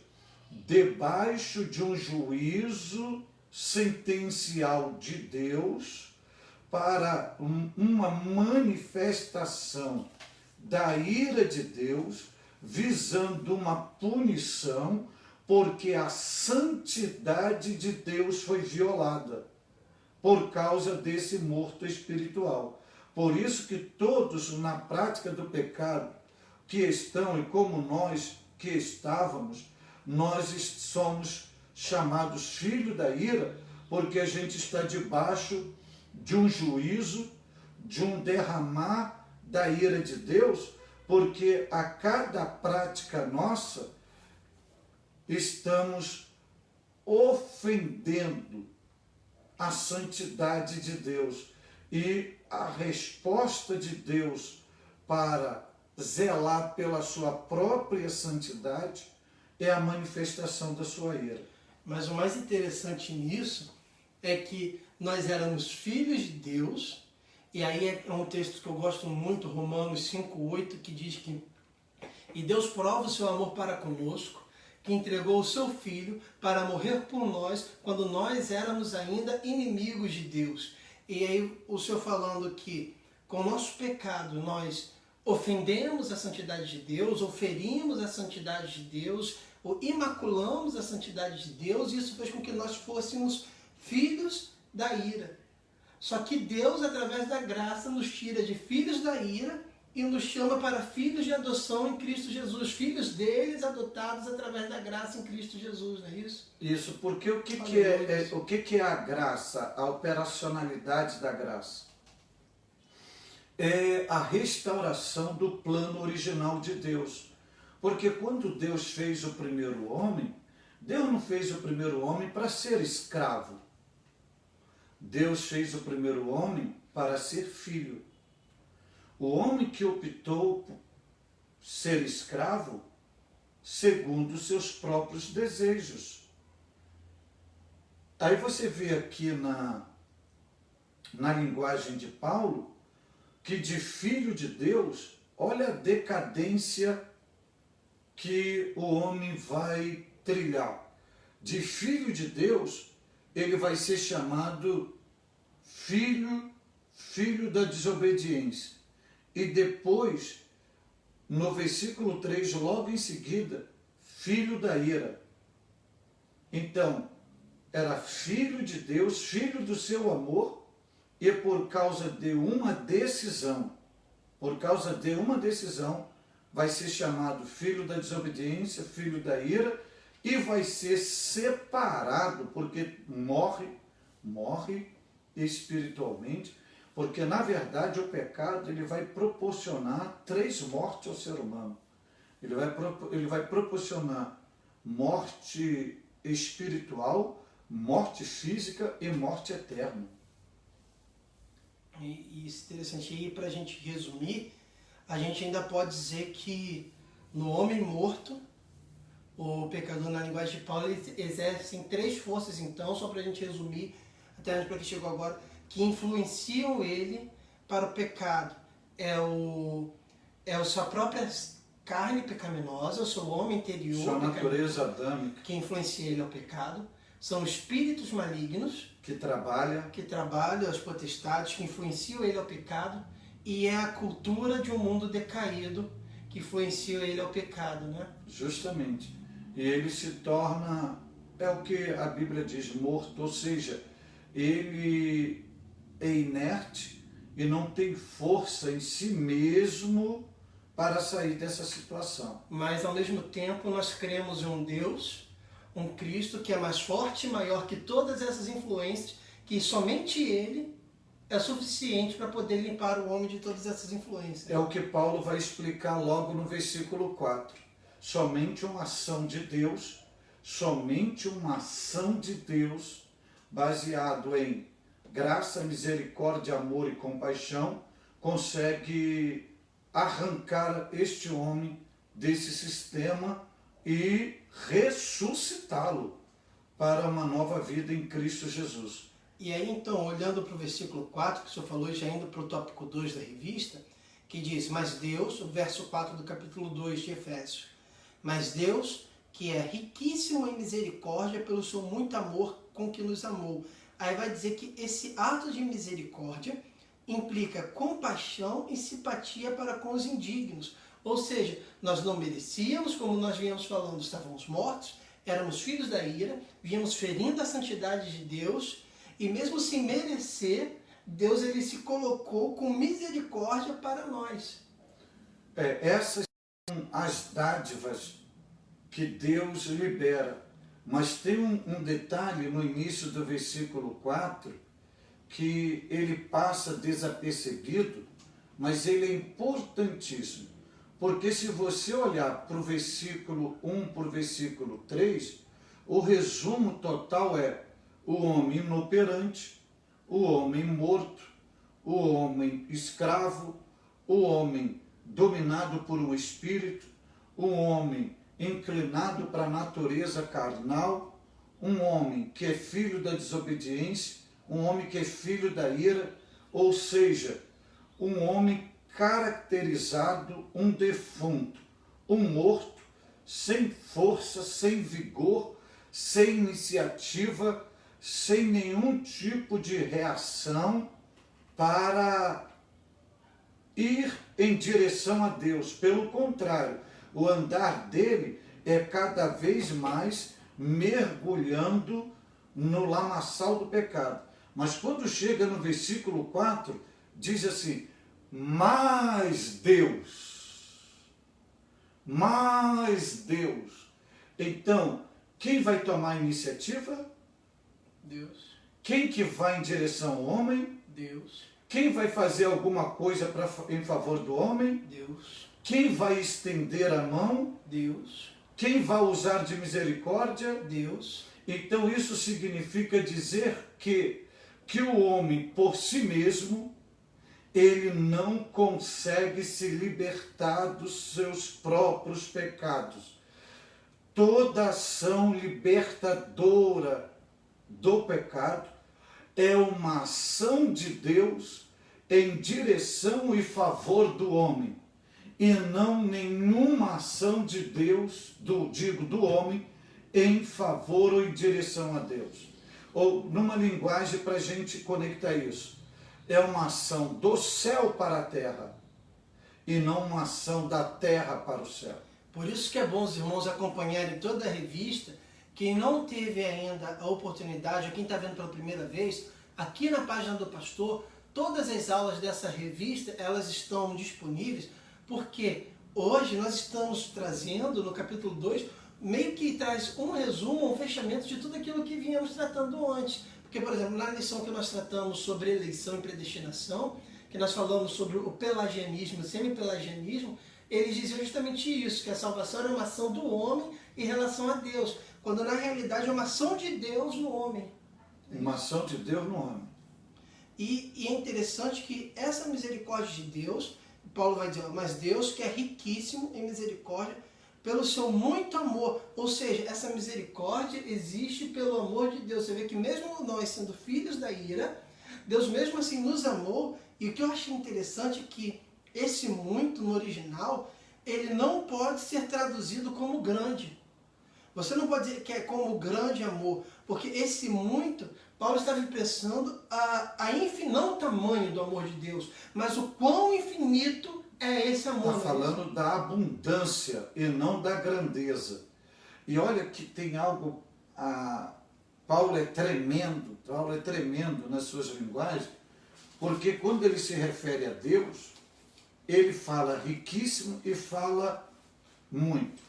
debaixo de um juízo sentencial de Deus, para uma manifestação da ira de Deus, visando uma punição, porque a santidade de Deus foi violada por causa desse morto espiritual. Por isso que todos na prática do pecado que estão, e como nós que estávamos, nós somos chamados filhos da ira, porque a gente está debaixo de um juízo, de um derramar da ira de Deus, porque a cada prática nossa estamos ofendendo a santidade de Deus. E a resposta de Deus para zelar pela sua própria santidade é a manifestação da sua ira. Mas o mais interessante nisso é que nós éramos filhos de Deus, e aí é um texto que eu gosto muito, Romanos 5,8, que diz que e Deus prova o seu amor para conosco, que entregou o seu Filho para morrer por nós, quando nós éramos ainda inimigos de Deus. E aí o Senhor falando que com o nosso pecado nós ofendemos a santidade de Deus, oferimos a santidade de Deus, ou imaculamos a santidade de Deus, e isso fez com que nós fôssemos filhos da ira. Só que Deus, através da graça, nos tira de filhos da ira e nos chama para filhos de adoção em Cristo Jesus, filhos deles adotados através da graça em Cristo Jesus, não é isso? Isso, porque o que é a graça, a operacionalidade da graça? É a restauração do plano original de Deus. Porque quando Deus fez o primeiro homem, Deus não fez o primeiro homem para ser escravo. Deus fez o primeiro homem para ser filho. O homem que optou por ser escravo, segundo os seus próprios desejos. Aí você vê aqui na linguagem de Paulo, que de filho de Deus, olha a decadência que o homem vai trilhar. De filho de Deus, ele vai ser chamado filho da desobediência. E depois, no versículo 3, logo em seguida, filho da ira. Então, era filho de Deus, filho do seu amor, e por causa de uma decisão, vai ser chamado filho da desobediência, filho da ira, e vai ser separado, porque morre espiritualmente, porque na verdade o pecado ele vai proporcionar 3 mortes ao ser humano. Ele vai proporcionar morte espiritual, morte física e morte eterna. E isso é interessante. E para a gente resumir, a gente ainda pode dizer que no homem morto, o pecador, na linguagem de Paulo, ele exerce 3 forças, então, só para a gente resumir, até para que chegou agora, que influenciam ele para o pecado. É a sua própria carne pecaminosa, o seu homem interior, sua natureza adâmica, que influencia ele ao pecado. São espíritos malignos que trabalham, as potestades que influenciam ele ao pecado, e é a cultura de um mundo decaído que influenciou ele ao pecado, né? Justamente. E ele se torna, é o que a Bíblia diz, morto, ou seja, ele é inerte e não tem força em si mesmo para sair dessa situação. Mas ao mesmo tempo nós cremos em um Deus, um Cristo que é mais forte e maior que todas essas influências, que somente Ele é suficiente para poder limpar o homem de todas essas influências. É o que Paulo vai explicar logo no versículo 4. Somente uma ação de Deus, baseado em graça, misericórdia, amor e compaixão, consegue arrancar este homem desse sistema e ressuscitá-lo para uma nova vida em Cristo Jesus. E aí então, olhando para o versículo 4, que o senhor falou, e já indo para o tópico 2 da revista, que diz, mas Deus, o verso 4 do capítulo 2 de Efésios, mas Deus, que é riquíssimo em misericórdia pelo seu muito amor com que nos amou. Aí vai dizer que esse ato de misericórdia implica compaixão e simpatia para com os indignos. Ou seja, nós não merecíamos, como nós viemos falando, estávamos mortos, éramos filhos da ira, víamos ferindo a santidade de Deus, e mesmo sem merecer, Deus ele se colocou com misericórdia para nós. Essas são as dádivas que Deus libera. Mas tem um detalhe no início do versículo 4, que ele passa desapercebido, mas ele é importantíssimo. Porque se você olhar para o versículo 1 para o versículo 3, o resumo total é o homem inoperante, o homem morto, o homem escravo, o homem dominado por um espírito, o homem inclinado para a natureza carnal, um homem que é filho da desobediência, um homem que é filho da ira, ou seja, um homem caracterizado, um defunto, um morto, sem força, sem vigor, sem iniciativa, sem nenhum tipo de reação para ir em direção a Deus. Pelo contrário, o andar dele é cada vez mais mergulhando no lamaçal do pecado. Mas quando chega no versículo 4, diz assim, mas Deus. Então, quem vai tomar a iniciativa? Deus. Quem que vai em direção ao homem? Deus. Quem vai fazer alguma coisa em favor do homem? Deus. Quem vai estender a mão? Deus. Quem vai usar de misericórdia? Deus. Então isso significa dizer que o homem por si mesmo, ele não consegue se libertar dos seus próprios pecados. Toda ação libertadora do pecado é uma ação de Deus em direção e favor do homem, e não nenhuma ação de Deus, do homem, em favor ou em direção a Deus. Ou numa linguagem para a gente conectar isso, é uma ação do céu para a terra, e não uma ação da terra para o céu. Por isso que é bom os irmãos acompanharem toda a revista. Quem não teve ainda a oportunidade, ou quem está vendo pela primeira vez, aqui na página do pastor, todas as aulas dessa revista, elas estão disponíveis, porque hoje nós estamos trazendo, no capítulo 2, meio que traz um resumo, um fechamento de tudo aquilo que vínhamos tratando antes. Porque, por exemplo, na lição que nós tratamos sobre eleição e predestinação, que nós falamos sobre o pelagianismo e o semi-pelagianismo, eles diziam justamente isso, que a salvação era uma ação do homem em relação a Deus, quando na realidade é uma ação de Deus no homem. Uma ação de Deus no homem. E é interessante que essa misericórdia de Deus, Paulo vai dizer, mas Deus que é riquíssimo em misericórdia pelo seu muito amor, ou seja, essa misericórdia existe pelo amor de Deus. Você vê que mesmo nós sendo filhos da ira, Deus mesmo assim nos amou, e o que eu achei interessante é que esse muito no original, ele não pode ser traduzido como grande. Você não pode dizer que é como grande amor, porque esse muito, Paulo estava pensando não o tamanho do amor de Deus, mas o quão infinito É esse amor. Está falando da abundância e não da grandeza. E olha que tem algo, Paulo é tremendo nas suas linguagens, porque quando ele se refere a Deus, ele fala riquíssimo e fala muito.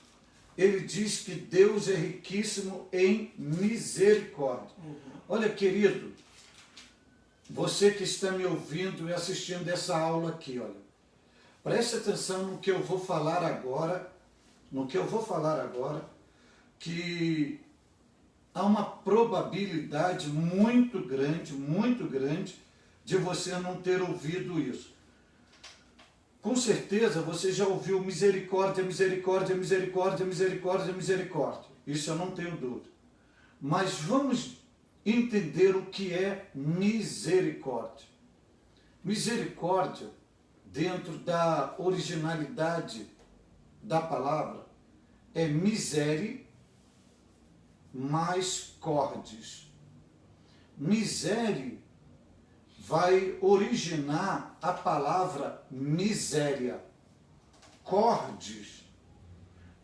Ele diz que Deus é riquíssimo em misericórdia. Olha, querido, você que está me ouvindo e assistindo essa aula aqui, olha, preste atenção no que eu vou falar agora, que há uma probabilidade muito grande de você não ter ouvido isso. Com certeza você já ouviu misericórdia, misericórdia, misericórdia, misericórdia, misericórdia. Isso eu não tenho dúvida. Mas vamos entender o que é misericórdia. Misericórdia, dentro da originalidade da palavra, é misere mais cordes. Misere vai originar a palavra miséria. Cordes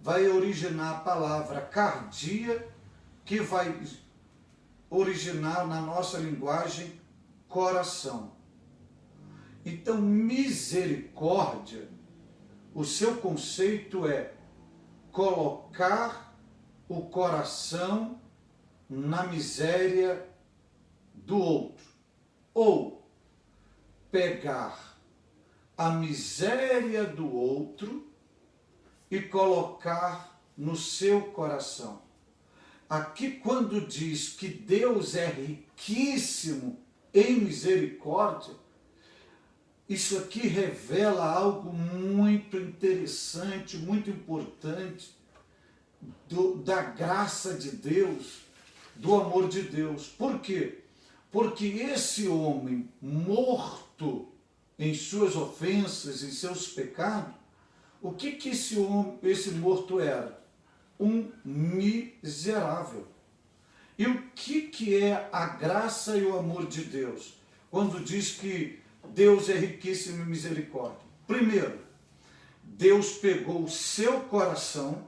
vai originar a palavra cardia, que vai originar na nossa linguagem coração. Então, misericórdia, o seu conceito é colocar o coração na miséria do outro, ou pegar a miséria do outro e colocar no seu coração. Aqui, quando diz que Deus é riquíssimo em misericórdia, isso aqui revela algo muito interessante, muito importante da graça de Deus, do amor de Deus. Por quê? Porque esse homem morto em suas ofensas, em seus pecados, o que esse morto era? Um miserável. E o que é a graça e o amor de Deus? Quando diz que Deus é riquíssimo em misericórdia. Primeiro, Deus pegou o seu coração,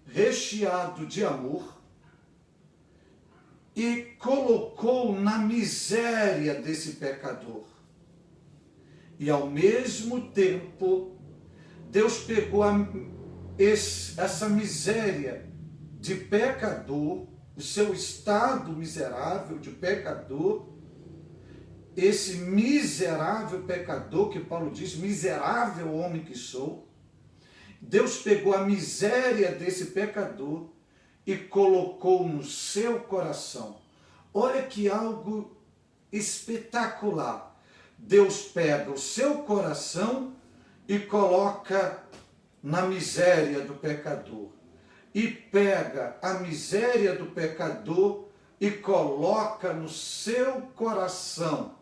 recheado de amor, e colocou na miséria desse pecador. E ao mesmo tempo, Deus pegou essa miséria de pecador, o seu estado miserável de pecador, esse miserável pecador, que Paulo diz, miserável homem que sou, Deus pegou a miséria desse pecador e colocou no seu coração. Olha que algo espetacular. Deus pega o seu coração e coloca na miséria do pecador. E pega a miséria do pecador e coloca no seu coração,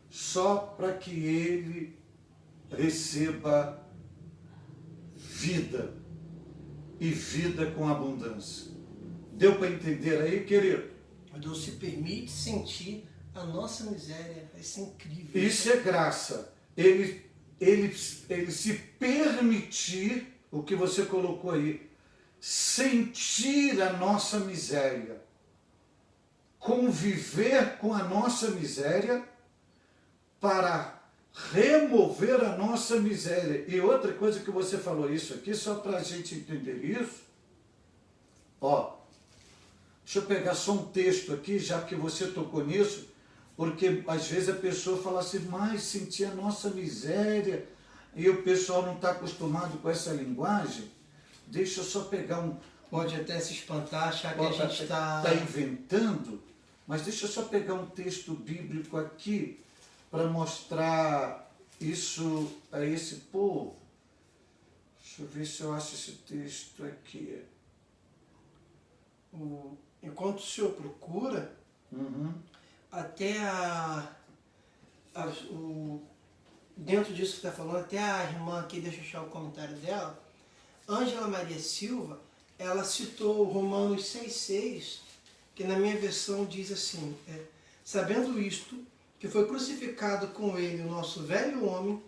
só para que ele receba vida, e vida com abundância. Deu para entender aí, querido? Deus se permite sentir a nossa miséria. Isso é incrível. Isso é graça. Ele se permitir, o que você colocou aí, sentir a nossa miséria, conviver com a nossa miséria para remover a nossa miséria. E outra coisa que você falou isso aqui, só para a gente entender isso, deixa eu pegar só um texto aqui, já que você tocou nisso, porque às vezes a pessoa fala assim, mas sentir a nossa miséria, e o pessoal não está acostumado com essa linguagem. Deixa eu só pegar um... Pode até se espantar, achar que a gente está inventando, mas deixa eu só pegar um texto bíblico aqui para mostrar isso a esse povo. Deixa eu ver se eu acho esse texto aqui. Enquanto o senhor procura, até dentro disso que está falando, até a irmã aqui, deixa eu achar o comentário dela, Ângela Maria Silva, ela citou Romanos 6,6, que na minha versão diz assim, sabendo isto, que foi crucificado com ele o nosso velho homem,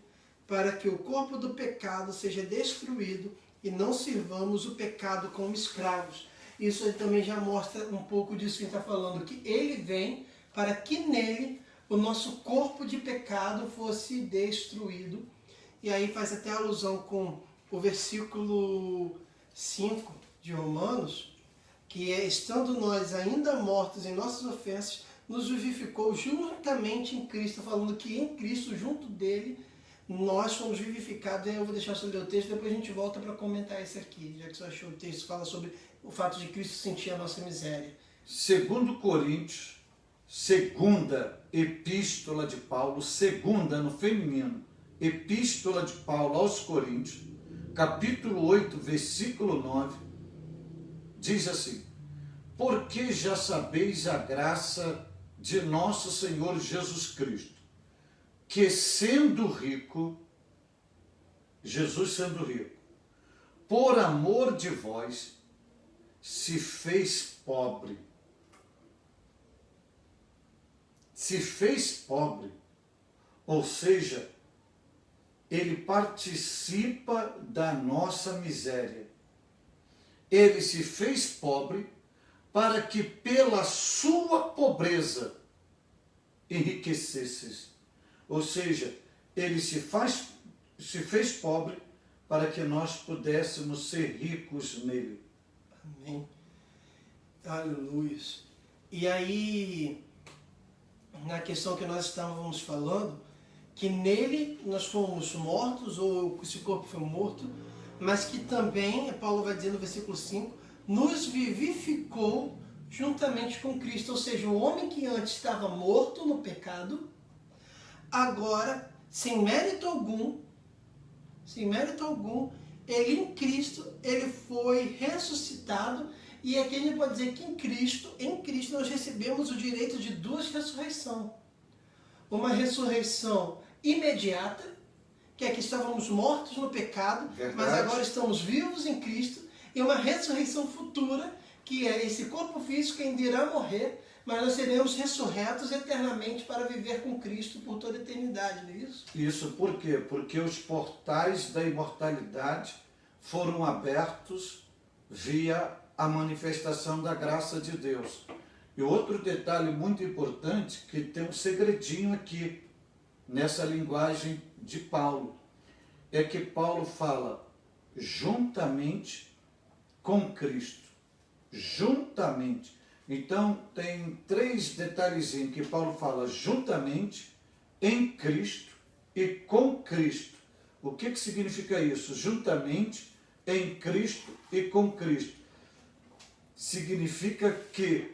para que o corpo do pecado seja destruído e não sirvamos o pecado como escravos. Isso aí também já mostra um pouco disso que ele está falando, que ele vem para que nele o nosso corpo de pecado fosse destruído. E aí faz até alusão com o versículo 5 de Romanos, que é: estando nós ainda mortos em nossas ofensas, nos vivificou juntamente em Cristo, falando que em Cristo, junto dele, nós fomos vivificados. Aí eu vou deixar você ler o texto, depois a gente volta para comentar esse aqui, já que você achou o texto que fala sobre o fato de Cristo sentir a nossa miséria. 2 Coríntios, segunda epístola de Paulo, segunda no feminino, epístola de Paulo aos Coríntios, capítulo 8, versículo 9, diz assim: porque já sabeis a graça de nosso Senhor Jesus Cristo, que sendo rico, Jesus sendo rico, por amor de vós, se fez pobre. Se fez pobre, ou seja, ele participa da nossa miséria. Ele se fez pobre para que pela sua pobreza enriquecesses. Ou seja, ele se fez pobre para que nós pudéssemos ser ricos nele. Amém. Aleluia. E aí, na questão que nós estávamos falando, que nele nós fomos mortos, ou esse corpo foi morto, mas que também, Paulo vai dizer no versículo 5, nos vivificou juntamente com Cristo. Ou seja, o homem que antes estava morto no pecado, agora, sem mérito algum, ele em Cristo, ele foi ressuscitado. E aqui a gente pode dizer que em Cristo nós recebemos o direito de duas ressurreições. Uma ressurreição imediata, que é que estávamos mortos no pecado, verdade, mas agora estamos vivos em Cristo. E uma ressurreição futura, que é esse corpo físico que ainda irá morrer, mas nós seremos ressurretos eternamente para viver com Cristo por toda a eternidade, não é isso? Isso por quê? Porque os portais da imortalidade foram abertos via a manifestação da graça de Deus. E outro detalhe muito importante, que tem um segredinho aqui, nessa linguagem de Paulo, é que Paulo fala juntamente com Cristo. Juntamente. Então, tem 3 detalhezinhos que Paulo fala: juntamente, em Cristo e com Cristo. O que significa isso? Juntamente, em Cristo e com Cristo. Significa que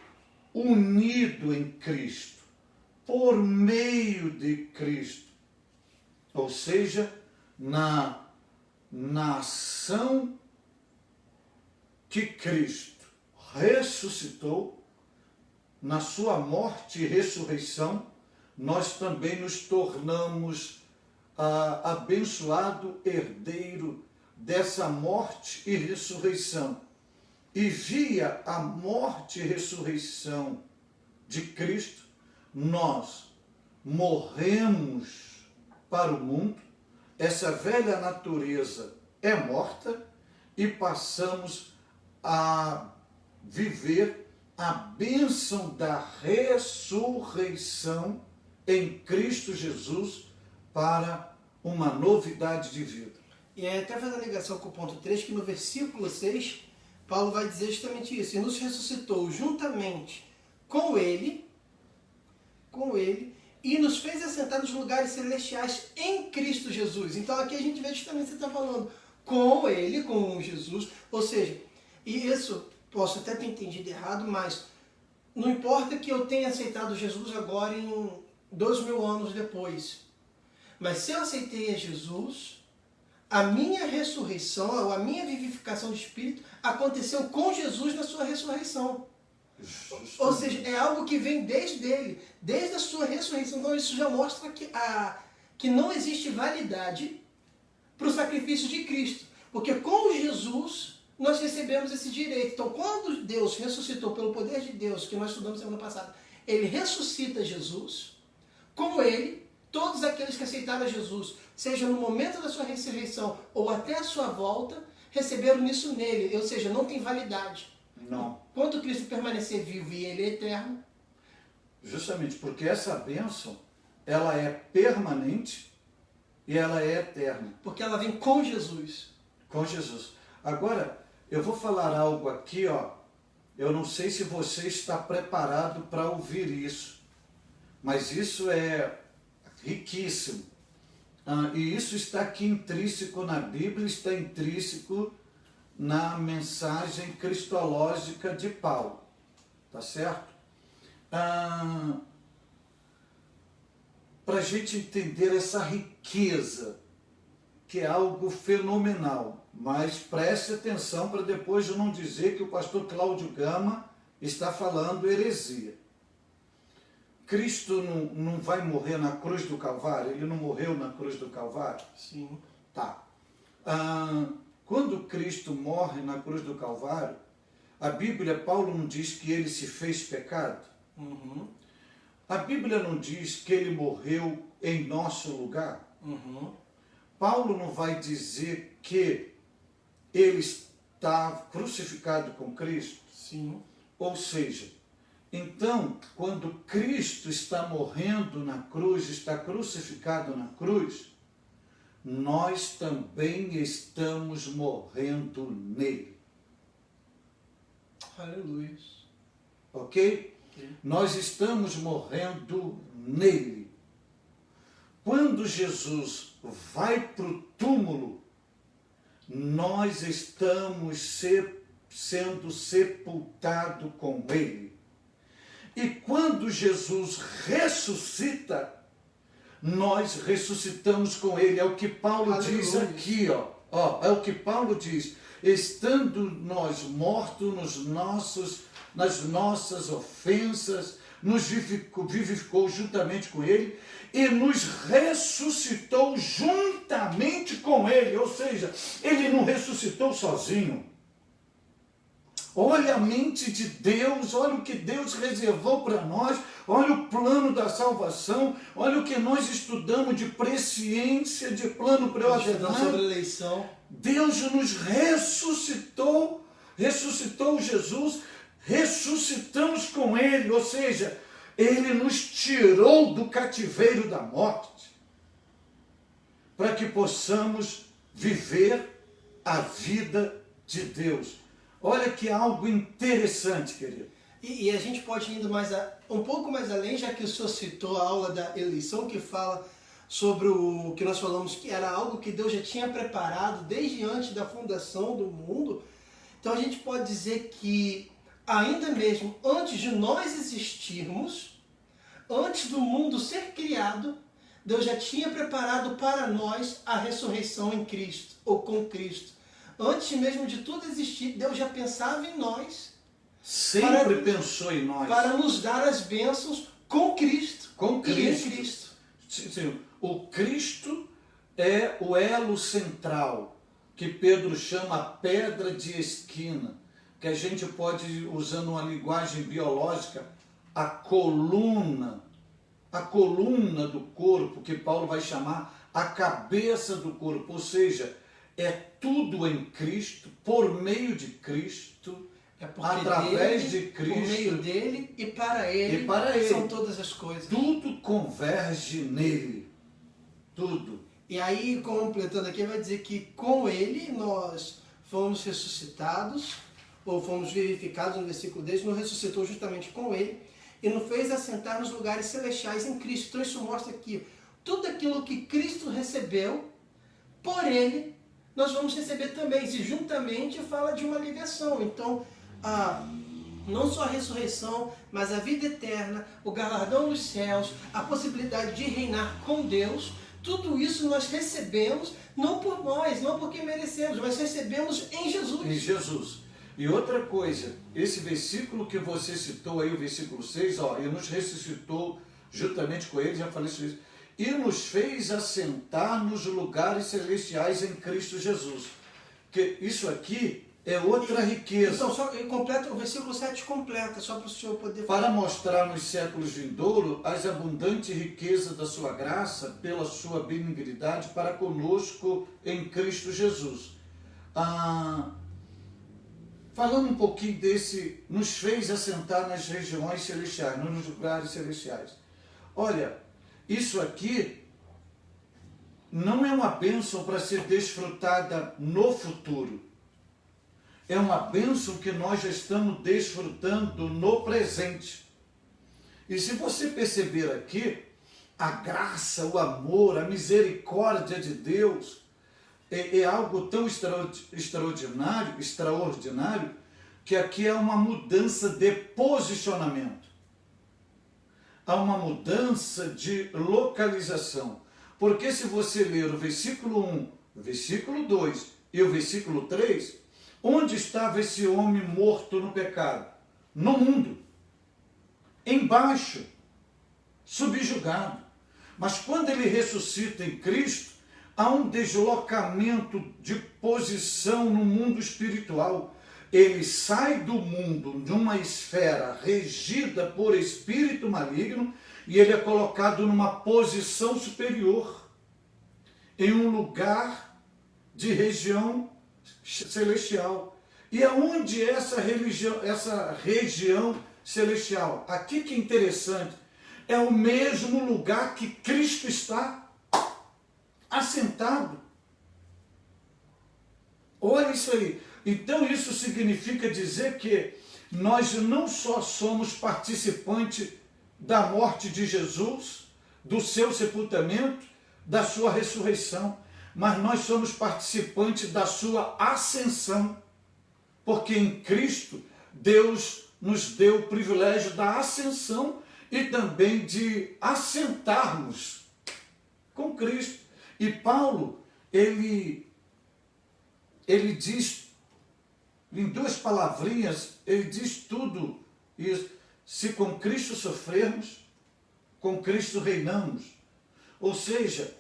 unido em Cristo, por meio de Cristo, ou seja, na ação que Cristo ressuscitou, na sua morte e ressurreição, nós também nos tornamos abençoado herdeiro dessa morte e ressurreição. E via a morte e ressurreição de Cristo, nós morremos para o mundo, essa velha natureza é morta e passamos a viver a bênção da ressurreição em Cristo Jesus para uma novidade de vida. E aí até faz a ligação com o ponto 3, que no versículo 6, Paulo vai dizer justamente isso: e nos ressuscitou juntamente com ele, e nos fez assentar nos lugares celestiais em Cristo Jesus. Então aqui a gente vê justamente você está falando com ele, com Jesus, ou seja, e isso posso até ter entendido errado, mas não importa que eu tenha aceitado Jesus agora em 2000 anos depois, mas se eu aceitei a Jesus, a minha ressurreição, ou a minha vivificação de espírito aconteceu com Jesus na sua ressurreição. Ou seja, é algo que vem desde ele, desde a sua ressurreição. Então isso já mostra que não existe validade para o sacrifício de Cristo. Porque com Jesus nós recebemos esse direito. Então quando Deus ressuscitou pelo poder de Deus, que nós estudamos semana passada, ele ressuscita Jesus, com ele todos aqueles que aceitaram a Jesus, seja no momento da sua ressurreição ou até a sua volta, receberam isso nele, ou seja, não tem validade. Não. Enquanto Cristo permanecer vivo e ele é eterno. Justamente porque essa bênção, ela é permanente e ela é eterna. Porque ela vem com Jesus. Com Jesus. Agora, eu vou falar algo aqui, ó. Eu não sei se você está preparado para ouvir isso, mas isso é riquíssimo. E isso está aqui intrínseco na Bíblia, está intrínseco na mensagem cristológica de Paulo. Tá certo? Para a gente entender essa riqueza, que é algo fenomenal. Mas preste atenção para depois eu não dizer que o pastor Cláudio Gama está falando heresia. Cristo não vai morrer na cruz do Calvário? Ele não morreu na cruz do Calvário? Sim. Tá. Quando Cristo morre na cruz do Calvário, a Bíblia, Paulo não diz que ele se fez pecado? Uhum. A Bíblia não diz que ele morreu em nosso lugar? Uhum. Paulo não vai dizer que ele está crucificado com Cristo? Sim. Ou seja, então, quando Cristo está morrendo na cruz, está crucificado na cruz, nós também estamos morrendo nele. Aleluia. Ok? Nós estamos morrendo nele. Quando Jesus vai para o túmulo, nós estamos sendo sepultados com ele. E quando Jesus ressuscita, nós ressuscitamos com ele. É o que Paulo diz aqui, ó. É o que Paulo diz. Estando nós mortos nas nossas ofensas, nos vivificou juntamente com ele e nos ressuscitou juntamente com ele. Ou seja, ele não ressuscitou sozinho. Olha a mente de Deus, olha o que Deus reservou para nós, olha o plano da salvação, olha o que nós estudamos de presciência, de plano pré-ordinário. Sobre eleição. Deus nos ressuscitou Jesus, ressuscitamos com ele, ou seja, ele nos tirou do cativeiro da morte, para que possamos viver a vida de Deus. Olha que algo interessante, querido. E a gente pode ir indo um pouco mais além, já que o senhor citou a aula da eleição, que fala sobre o que nós falamos, que era algo que Deus já tinha preparado desde antes da fundação do mundo. Então a gente pode dizer que, ainda mesmo antes de nós existirmos, antes do mundo ser criado, Deus já tinha preparado para nós a ressurreição em Cristo, ou com Cristo. Antes mesmo de tudo existir, Deus já pensava em nós. Sempre pensou em nós. Para nos dar as bênçãos com Cristo. Com Cristo. E em Cristo. Sim, o Cristo é o elo central, que Pedro chama a pedra de esquina, que a gente pode, usando uma linguagem biológica, a coluna do corpo, que Paulo vai chamar a cabeça do corpo, ou seja, é tudo em Cristo, por meio de Cristo, através de Cristo, por meio dele e para ele, são todas as coisas. Tudo converge nele, tudo. E aí, completando aqui, vai dizer que com ele nós fomos ressuscitados, ou fomos vivificados, no versículo 10, nos ressuscitou justamente com ele, e nos fez assentar nos lugares celestiais em Cristo. Então isso mostra que tudo aquilo que Cristo recebeu, por ele, nós vamos receber também. Se juntamente fala de uma ligação. Então, não só a ressurreição, mas a vida eterna, o galardão nos céus, a possibilidade de reinar com Deus, tudo isso nós recebemos, não por nós, não porque merecemos, mas recebemos em Jesus. Em Jesus. E outra coisa, esse versículo que você citou aí, o versículo 6, ele nos ressuscitou juntamente com ele, já falei isso, e nos fez assentar nos lugares celestiais em Cristo Jesus. Que isso aqui é outra riqueza. Então, só completa, o versículo 7 completa, só para o senhor poder Para mostrar nos séculos vindouros as abundantes riquezas da sua graça, pela sua benignidade para conosco em Cristo Jesus. Falando um pouquinho desse, nos fez assentar nas regiões celestiais, nos lugares celestiais. Olha, isso aqui não é uma bênção para ser desfrutada no futuro. É uma bênção que nós já estamos desfrutando no presente. E se você perceber aqui, a graça, o amor, a misericórdia de Deus é algo tão extraordinário, que aqui é uma mudança de posicionamento. Há uma mudança de localização. Porque se você ler o versículo 1, o versículo 2 e o versículo 3, onde estava esse homem morto no pecado? No mundo. Embaixo. Subjugado. Mas quando ele ressuscita em Cristo, há um deslocamento de posição no mundo espiritual. Ele sai do mundo, de uma esfera regida por espírito maligno, e ele é colocado numa posição superior, em um lugar de região celestial. E aonde é essa região celestial? Aqui que é interessante, é o mesmo lugar que Cristo está assentado. Olha isso aí. Então isso significa dizer que nós não só somos participantes da morte de Jesus, do seu sepultamento, da sua ressurreição, mas nós somos participantes da sua ascensão, porque em Cristo Deus nos deu o privilégio da ascensão e também de assentarmos com Cristo. E Paulo, ele diz, em duas palavrinhas, ele diz tudo isso. Se com Cristo sofrermos, com Cristo reinamos. Ou seja,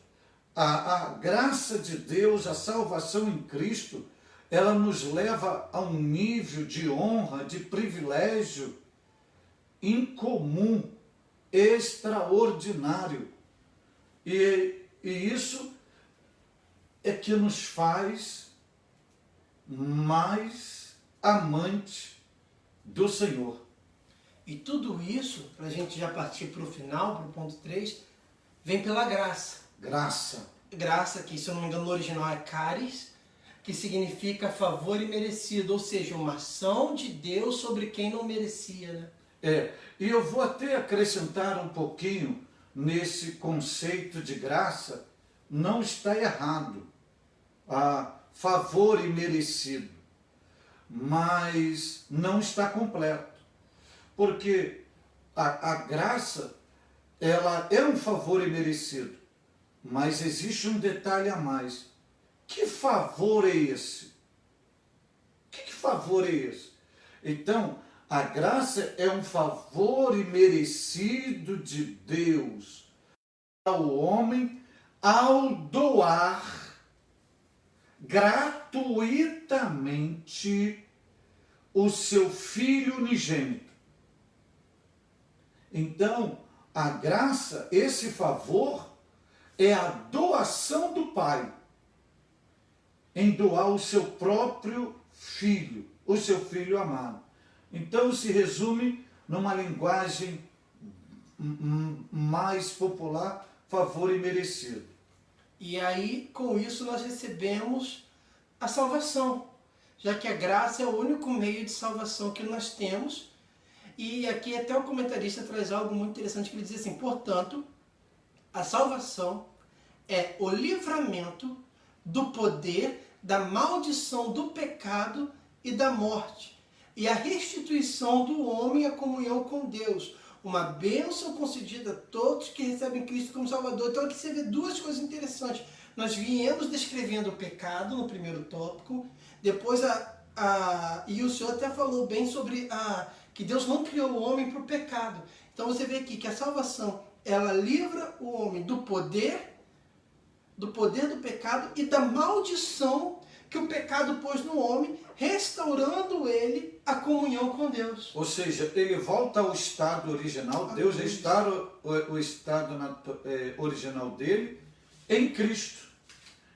a graça de Deus, a salvação em Cristo, ela nos leva a um nível de honra, de privilégio incomum, extraordinário. E isso é que nos faz mais amante do Senhor. E tudo isso, para a gente já partir para o final, para o ponto 3, vem pela graça. Graça. Graça, que se eu não me engano no original é caris, que significa favor imerecido, ou seja, uma ação de Deus sobre quem não merecia, né? E eu vou até acrescentar um pouquinho nesse conceito de graça. Não está errado, favor imerecido, mas não está completo, porque a graça, ela é um favor imerecido, mas existe um detalhe a mais. Que favor é esse? Que favor é esse? Então, a graça é um favor imerecido de Deus ao homem ao doar gratuitamente o seu Filho unigênito. Então, a graça, esse favor, é a doação do Pai em doar o seu próprio Filho, o seu Filho amado. Então se resume numa linguagem mais popular, favor imerecido. E aí, com isso, nós recebemos a salvação, já que a graça é o único meio de salvação que nós temos. E aqui até o comentarista traz algo muito interessante, que ele diz assim: portanto, a salvação é o livramento do poder da maldição do pecado e da morte, e a restituição do homem à comunhão com Deus, uma bênção concedida a todos que recebem Cristo como Salvador. Então aqui você vê duas coisas interessantes. Nós viemos descrevendo o pecado no primeiro tópico, depois e o Senhor até falou bem sobre que Deus não criou o homem para o pecado. Então você vê aqui que a salvação, ela livra o homem do poder do pecado e da maldição que o pecado pôs no homem, restaurando ele a comunhão com Deus. Ou seja, ele volta ao estado original, Deus restaura o estado original dele em Cristo.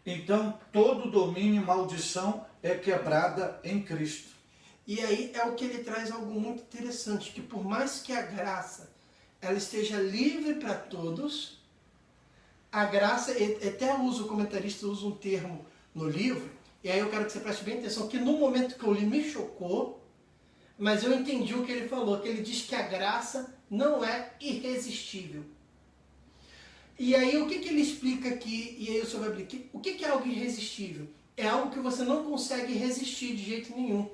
Então, todo domínio e maldição é quebrada em Cristo. E aí é o que ele traz algo muito interessante, que por mais que a graça ela esteja livre para todos, a graça, até o comentarista usa um termo no livro, e aí eu quero que você preste bem atenção, que no momento que eu li me chocou, mas eu entendi o que ele falou, que ele diz que a graça não é irresistível. E aí o que ele explica aqui, e aí o senhor vai abrir, o que é algo irresistível? É algo que você não consegue resistir de jeito nenhum.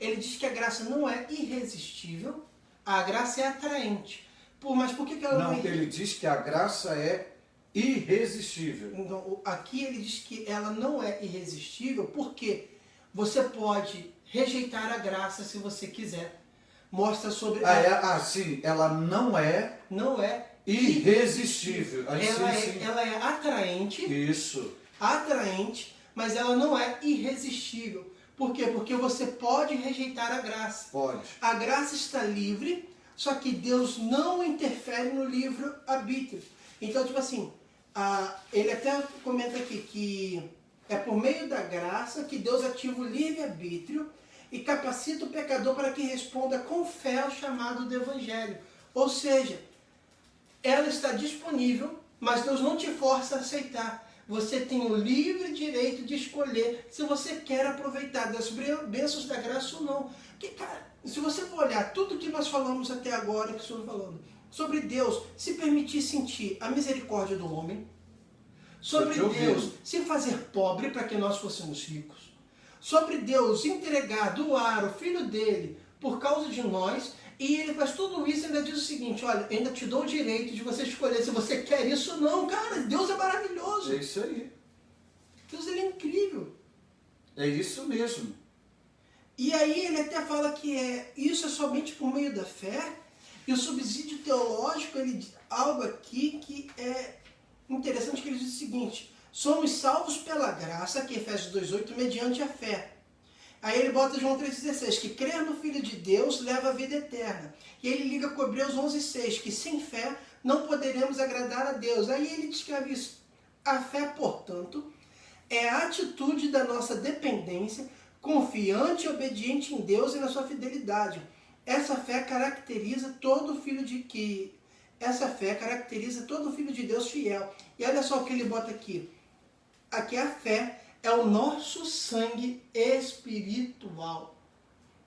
Ele diz que a graça não é irresistível, a graça é atraente. Mas por que ela não é irresistível? Ele diz que a graça é irresistível. Então, aqui ele diz que ela não é irresistível porque você pode rejeitar a graça se você quiser. Mostra sobre... Sim, ela não é irresistível. Ela é atraente. Isso. Atraente, mas ela não é irresistível. Por quê? Porque você pode rejeitar a graça. Pode. A graça está livre, só que Deus não interfere no livre-arbítrio. Então, tipo assim, ele até comenta aqui que é por meio da graça que Deus ativa o livre-arbítrio e capacita o pecador para que responda com fé ao chamado do Evangelho. Ou seja, ela está disponível, mas Deus não te força a aceitar. Você tem o livre direito de escolher se você quer aproveitar das bênçãos da graça ou não. Porque, cara, se você for olhar tudo que nós falamos até agora, que o senhor falando, sobre Deus se permitir sentir a misericórdia do homem, sobre Deus se fazer pobre para que nós fôssemos ricos, sobre Deus entregar, doar o filho dele por causa de nós, e ele faz tudo isso e ainda diz o seguinte, olha, eu ainda te dou o direito de você escolher se você quer isso ou não. Cara, Deus é maravilhoso. É isso aí. Deus, ele é incrível. É isso mesmo. E aí ele até fala que isso é somente por meio da fé, e o subsídio teológico, ele diz algo aqui que é interessante, que ele diz o seguinte, somos salvos pela graça, que Efésios 2,8, mediante a fé. Aí ele bota João 3,16, que crer no Filho de Deus leva a vida eterna. E ele liga com Hebreus 11,6, que sem fé não poderemos agradar a Deus. Aí ele descreve isso. A fé, portanto, é a atitude da nossa dependência, confiante e obediente em Deus e na sua fidelidade. Essa fé caracteriza todo filho de Deus fiel. E olha só o que ele bota aqui. Aqui a fé é o nosso sangue espiritual,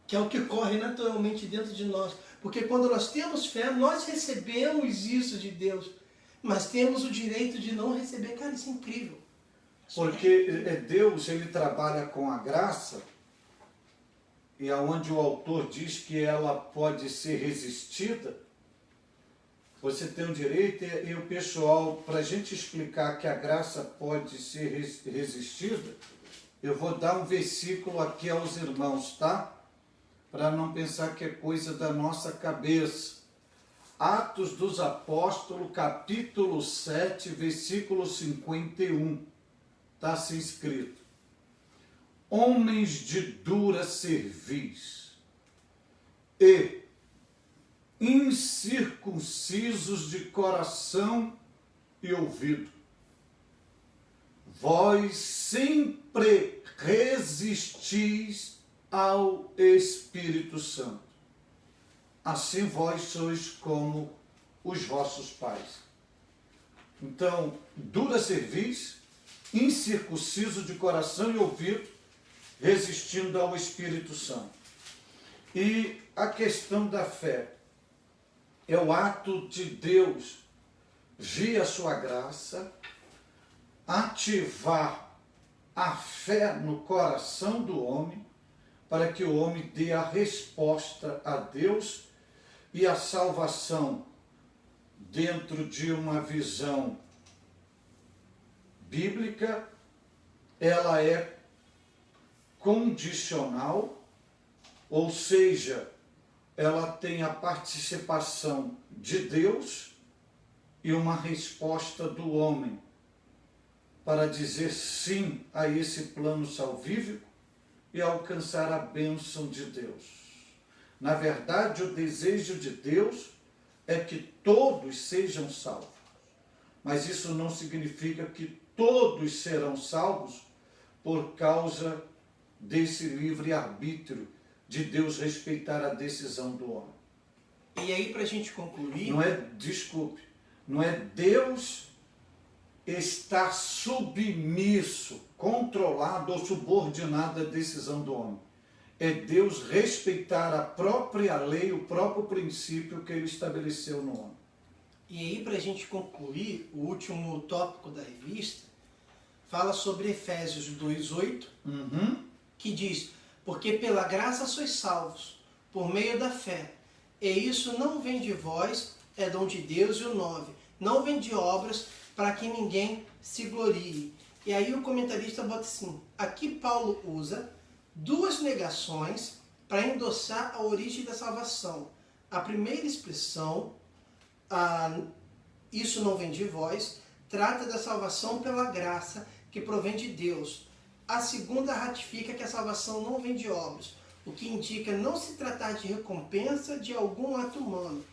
que é o que corre naturalmente dentro de nós. Porque quando nós temos fé, nós recebemos isso de Deus, mas temos o direito de não receber. Cara, isso é incrível. Porque Deus, ele trabalha com a graça, e aonde o autor diz que ela pode ser resistida, você tem o direito, e o pessoal, para a gente explicar que a graça pode ser resistida, eu vou dar um versículo aqui aos irmãos, tá? Para não pensar que é coisa da nossa cabeça. Atos dos Apóstolos, capítulo 7, versículo 51. Está assim escrito. Homens de dura cerviz e incircuncisos de coração e ouvido, vós sempre resistis ao Espírito Santo. Assim vós sois como os vossos pais. Então, dura cerviz, incircunciso de coração e ouvido, resistindo ao Espírito Santo. E a questão da fé é o ato de Deus, via sua graça, ativar a fé no coração do homem, para que o homem dê a resposta a Deus, e a salvação, dentro de uma visão bíblica, ela é condicional, ou seja, ela tem a participação de Deus e uma resposta do homem. para dizer sim a esse plano salvífico e alcançar a bênção de Deus. Na verdade, o desejo de Deus é que todos sejam salvos. Mas isso não significa que todos serão salvos por causa desse livre-arbítrio de Deus respeitar a decisão do homem. E aí, para a gente concluir... Não é Deus estar submisso, controlado ou subordinado à decisão do homem. É Deus respeitar a própria lei, o próprio princípio que ele estabeleceu no homem. E aí, para a gente concluir, o último tópico da revista fala sobre Efésios 2:8, que diz: porque pela graça sois salvos, por meio da fé. E isso não vem de vós, é dom de Deus. E o 9, não vem de obras, para que ninguém se glorie. E aí o comentarista bota assim: aqui Paulo usa duas negações para endossar a origem da salvação. A primeira expressão, isso não vem de vós, trata da salvação pela graça que provém de Deus. A segunda ratifica que a salvação não vem de obras, o que indica não se tratar de recompensa de algum ato humano.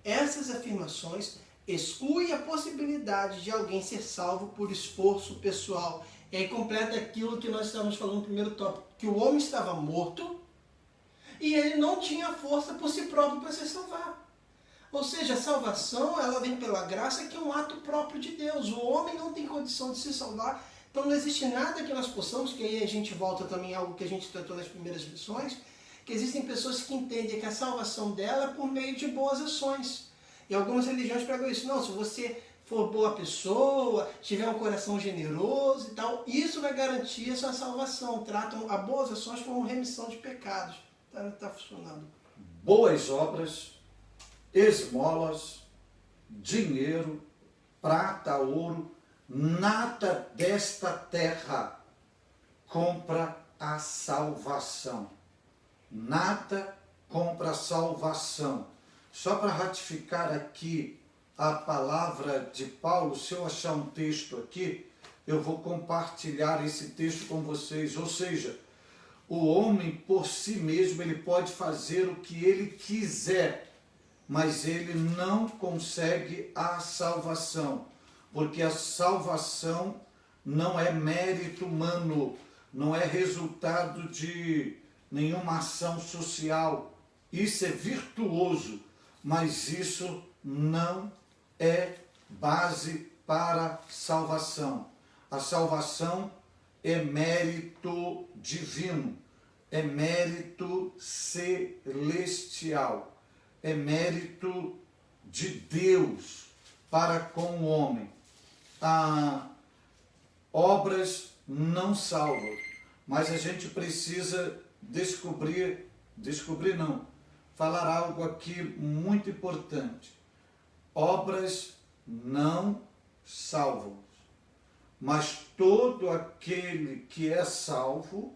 Essas afirmações excluem a possibilidade de alguém ser salvo por esforço pessoal. E aí completa aquilo que nós estávamos falando no primeiro tópico, que o homem estava morto e ele não tinha força por si próprio para se salvar. Ou seja, a salvação ela vem pela graça, que é um ato próprio de Deus. O homem não tem condição de se salvar. Então não existe nada que nós possamos, que aí a gente volta também a algo que a gente tratou nas primeiras lições, que existem pessoas que entendem que a salvação dela é por meio de boas ações. E algumas religiões pregam isso. Não, se você for boa pessoa, tiver um coração generoso e tal, isso vai garantir a sua salvação. Tratam as boas ações como remissão de pecados. Não está funcionando. Boas obras, esmolas, dinheiro, prata, ouro, nada desta terra compra a salvação. Nada compra a salvação. Só para ratificar aqui a palavra de Paulo, se eu achar um texto aqui, eu vou compartilhar esse texto com vocês. Ou seja, o homem por si mesmo, ele pode fazer o que ele quiser, mas ele não consegue a salvação, porque a salvação não é mérito humano, não é resultado de nenhuma ação social. Isso é virtuoso, mas isso não é base para salvação. A salvação é mérito divino, é mérito celestial, é mérito de Deus para com o homem. Obras não salvam, mas a gente precisa falar algo aqui muito importante. Obras não salvam, mas todo aquele que é salvo,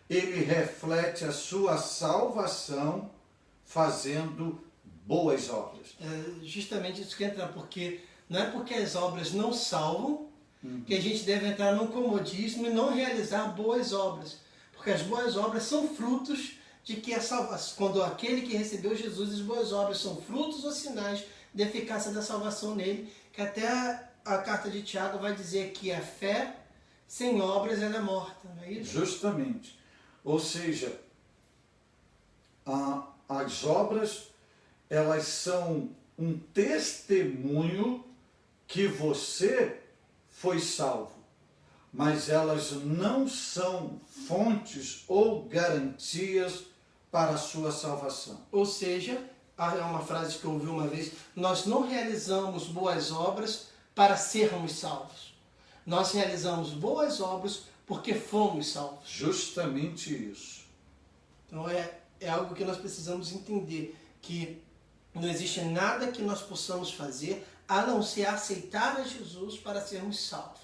ele reflete a sua salvação fazendo boas obras. É justamente isso que entra, porque não é porque as obras não salvam que a gente deve entrar num comodismo e não realizar boas obras. Porque as boas obras são frutos de que a salvação, quando aquele que recebeu Jesus, as boas obras são frutos ou sinais da eficácia da salvação nele, que até a carta de Tiago vai dizer que a fé sem obras ela é morta, não é isso? Justamente. Ou seja, as obras, elas são um testemunho que você foi salvo, mas elas não são fontes ou garantias para a sua salvação. Ou seja, é uma frase que eu ouvi uma vez: nós não realizamos boas obras para sermos salvos. Nós realizamos boas obras porque fomos salvos. Justamente isso. Então é algo que nós precisamos entender, que não existe nada que nós possamos fazer a não ser aceitar a Jesus para sermos salvos.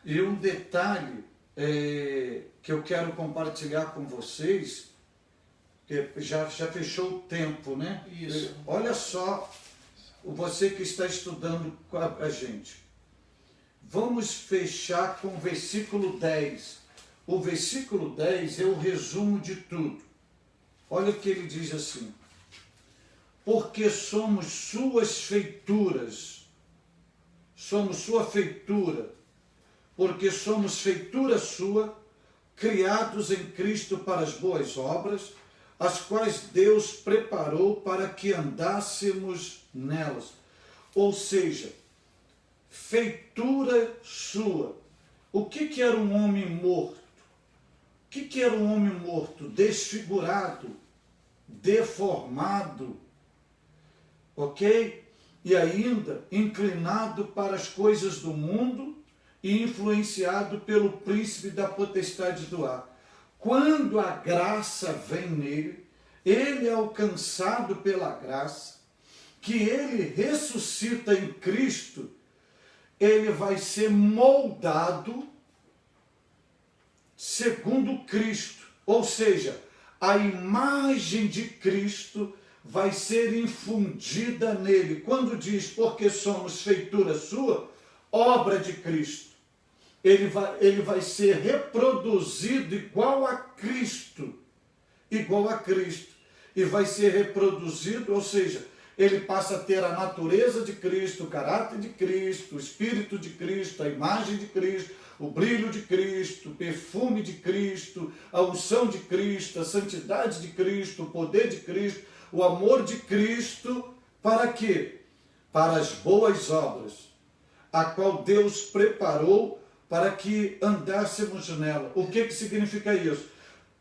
E um detalhe que eu quero compartilhar com vocês, que já fechou o tempo, né? Isso. Olha só, você que está estudando com a gente. Vamos fechar com o versículo 10. O versículo 10 é o resumo de tudo. Olha o que ele diz assim: porque somos suas feituras, somos sua feitura, porque somos feitura sua, criados em Cristo para as boas obras, as quais Deus preparou para que andássemos nelas. Ou seja, feitura sua. O que era um homem morto? O que era um homem morto? Desfigurado, deformado, ok? E ainda inclinado para as coisas do mundo e influenciado pelo príncipe da potestade do ar. Quando a graça vem nele, ele é alcançado pela graça, que ele ressuscita em Cristo, ele vai ser moldado segundo Cristo. Ou seja, a imagem de Cristo vai ser infundida nele. Quando diz, porque somos feitura sua, obra de Cristo, ele vai ser reproduzido igual a Cristo, e vai ser reproduzido, ou seja, ele passa a ter a natureza de Cristo, o caráter de Cristo, o Espírito de Cristo, a imagem de Cristo, o brilho de Cristo, o perfume de Cristo, a unção de Cristo, a santidade de Cristo, o poder de Cristo, o amor de Cristo, para quê? Para as boas obras, a qual Deus preparou para que andássemos nela. O que significa isso?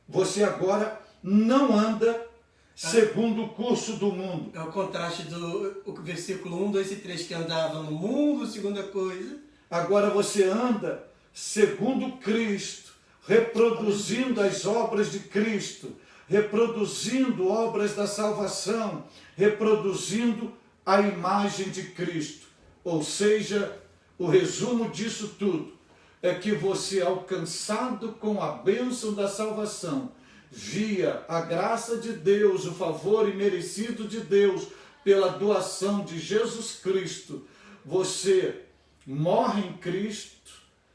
Você agora não anda segundo o curso do mundo. É o contraste do versículo 1, 2 e 3, que andava no mundo, segunda coisa. Agora você anda segundo Cristo, reproduzindo as obras de Cristo, reproduzindo obras da salvação, reproduzindo a imagem de Cristo. Ou seja, o resumo disso tudo é que você, alcançado com a bênção da salvação, via a graça de Deus, o favor imerecido de Deus, pela doação de Jesus Cristo, você morre em Cristo,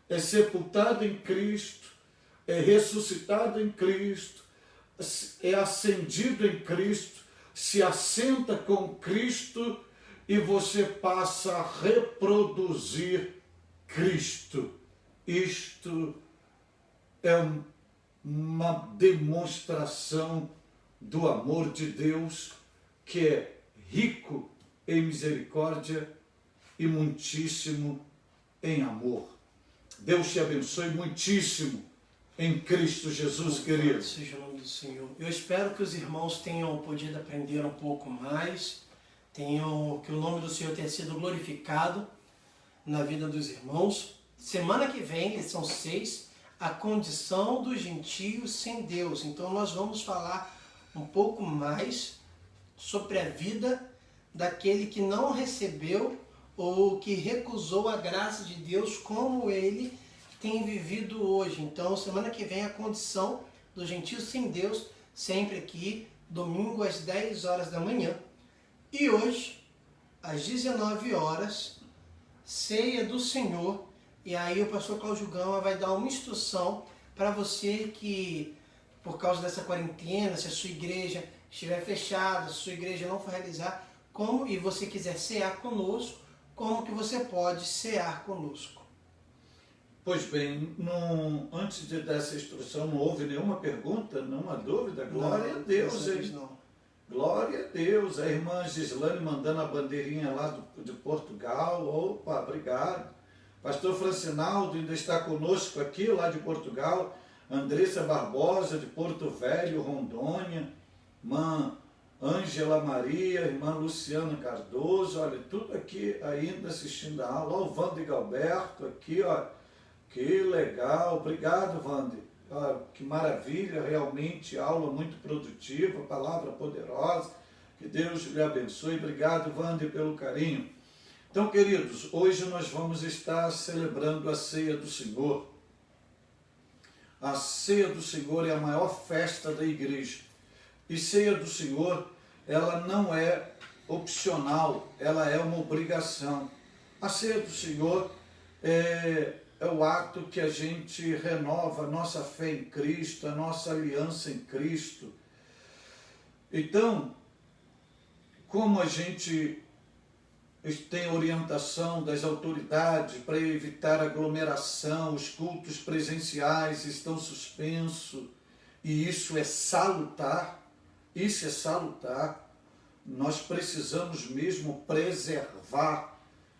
é sepultado em Cristo, é ressuscitado em Cristo, é ascendido em Cristo, se assenta com Cristo e você passa a reproduzir Cristo. Isto é uma demonstração do amor de Deus, que é rico em misericórdia e muitíssimo em amor. Deus te abençoe muitíssimo em Cristo Jesus, querido. Seja o nome do Senhor. Eu espero que os irmãos tenham podido aprender um pouco mais, que o nome do Senhor tenha sido glorificado na vida dos irmãos. Semana que vem, lição 6, a condição dos gentios sem Deus. Então nós vamos falar um pouco mais sobre a vida daquele que não recebeu ou que recusou a graça de Deus, como ele tem vivido hoje. Então, semana que vem, a condição dos gentios sem Deus, sempre aqui, domingo às 10 horas da manhã. E hoje, às 19 horas, ceia do Senhor. E aí o pastor Cláudio Gama vai dar uma instrução para você que, por causa dessa quarentena, se a sua igreja estiver fechada, se a sua igreja não for realizar, e você quiser cear conosco, como que você pode cear conosco. Pois bem, antes de dar essa instrução, não houve nenhuma pergunta, nenhuma dúvida? Glória a Deus, hein? Não. Glória a Deus. A irmã Gislane mandando a bandeirinha lá de Portugal. Opa, obrigado. Pastor Francinaldo ainda está conosco aqui, lá de Portugal. Andressa Barbosa, de Porto Velho, Rondônia. Irmã Ângela Maria, irmã Luciana Cardoso, olha, tudo aqui ainda assistindo a aula. Olha o Wander Galberto aqui, ó. Que legal, obrigado, Wander. Que maravilha, realmente, aula muito produtiva, palavra poderosa. Que Deus lhe abençoe. Obrigado, Wander, pelo carinho. Então, queridos, hoje nós vamos estar celebrando a Ceia do Senhor. A Ceia do Senhor é a maior festa da igreja. E Ceia do Senhor, ela não é opcional, ela é uma obrigação. A Ceia do Senhor é o ato que a gente renova a nossa fé em Cristo, a nossa aliança em Cristo. Então, como a gente tem orientação das autoridades para evitar aglomeração, os cultos presenciais estão suspensos, e isso é salutar, nós precisamos mesmo preservar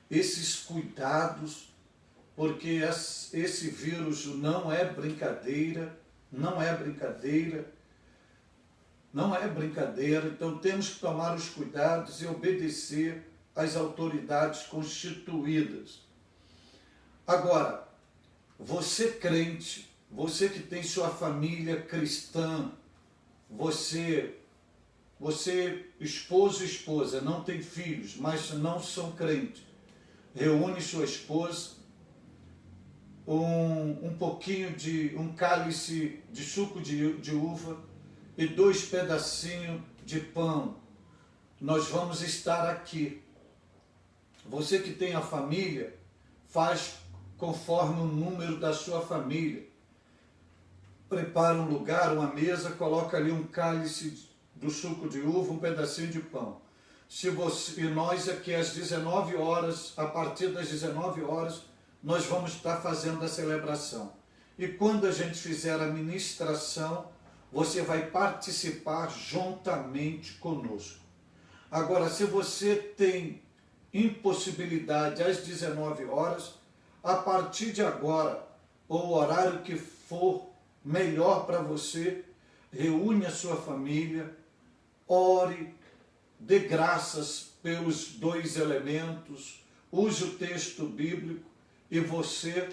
esses cuidados, porque esse vírus não é brincadeira, então temos que tomar os cuidados e obedecer às autoridades constituídas. Agora, você crente, você que tem sua família cristã, você esposo e esposa, não tem filhos, mas não são crentes, reúne sua esposa, um cálice de suco de uva e 2 pedacinhos de pão. Nós vamos estar aqui. Você que tem a família, faz conforme o número da sua família. Prepara um lugar, uma mesa, coloca ali um cálice do suco de uva, um pedacinho de pão. E nós aqui às 19 horas, a partir das 19 horas, nós vamos estar fazendo a celebração. E quando a gente fizer a ministração, você vai participar juntamente conosco. Agora, se você tem impossibilidade às 19 horas, a partir de agora, ou o horário que for melhor para você, reúne a sua família, ore, dê graças pelos 2 elementos, use o texto bíblico e você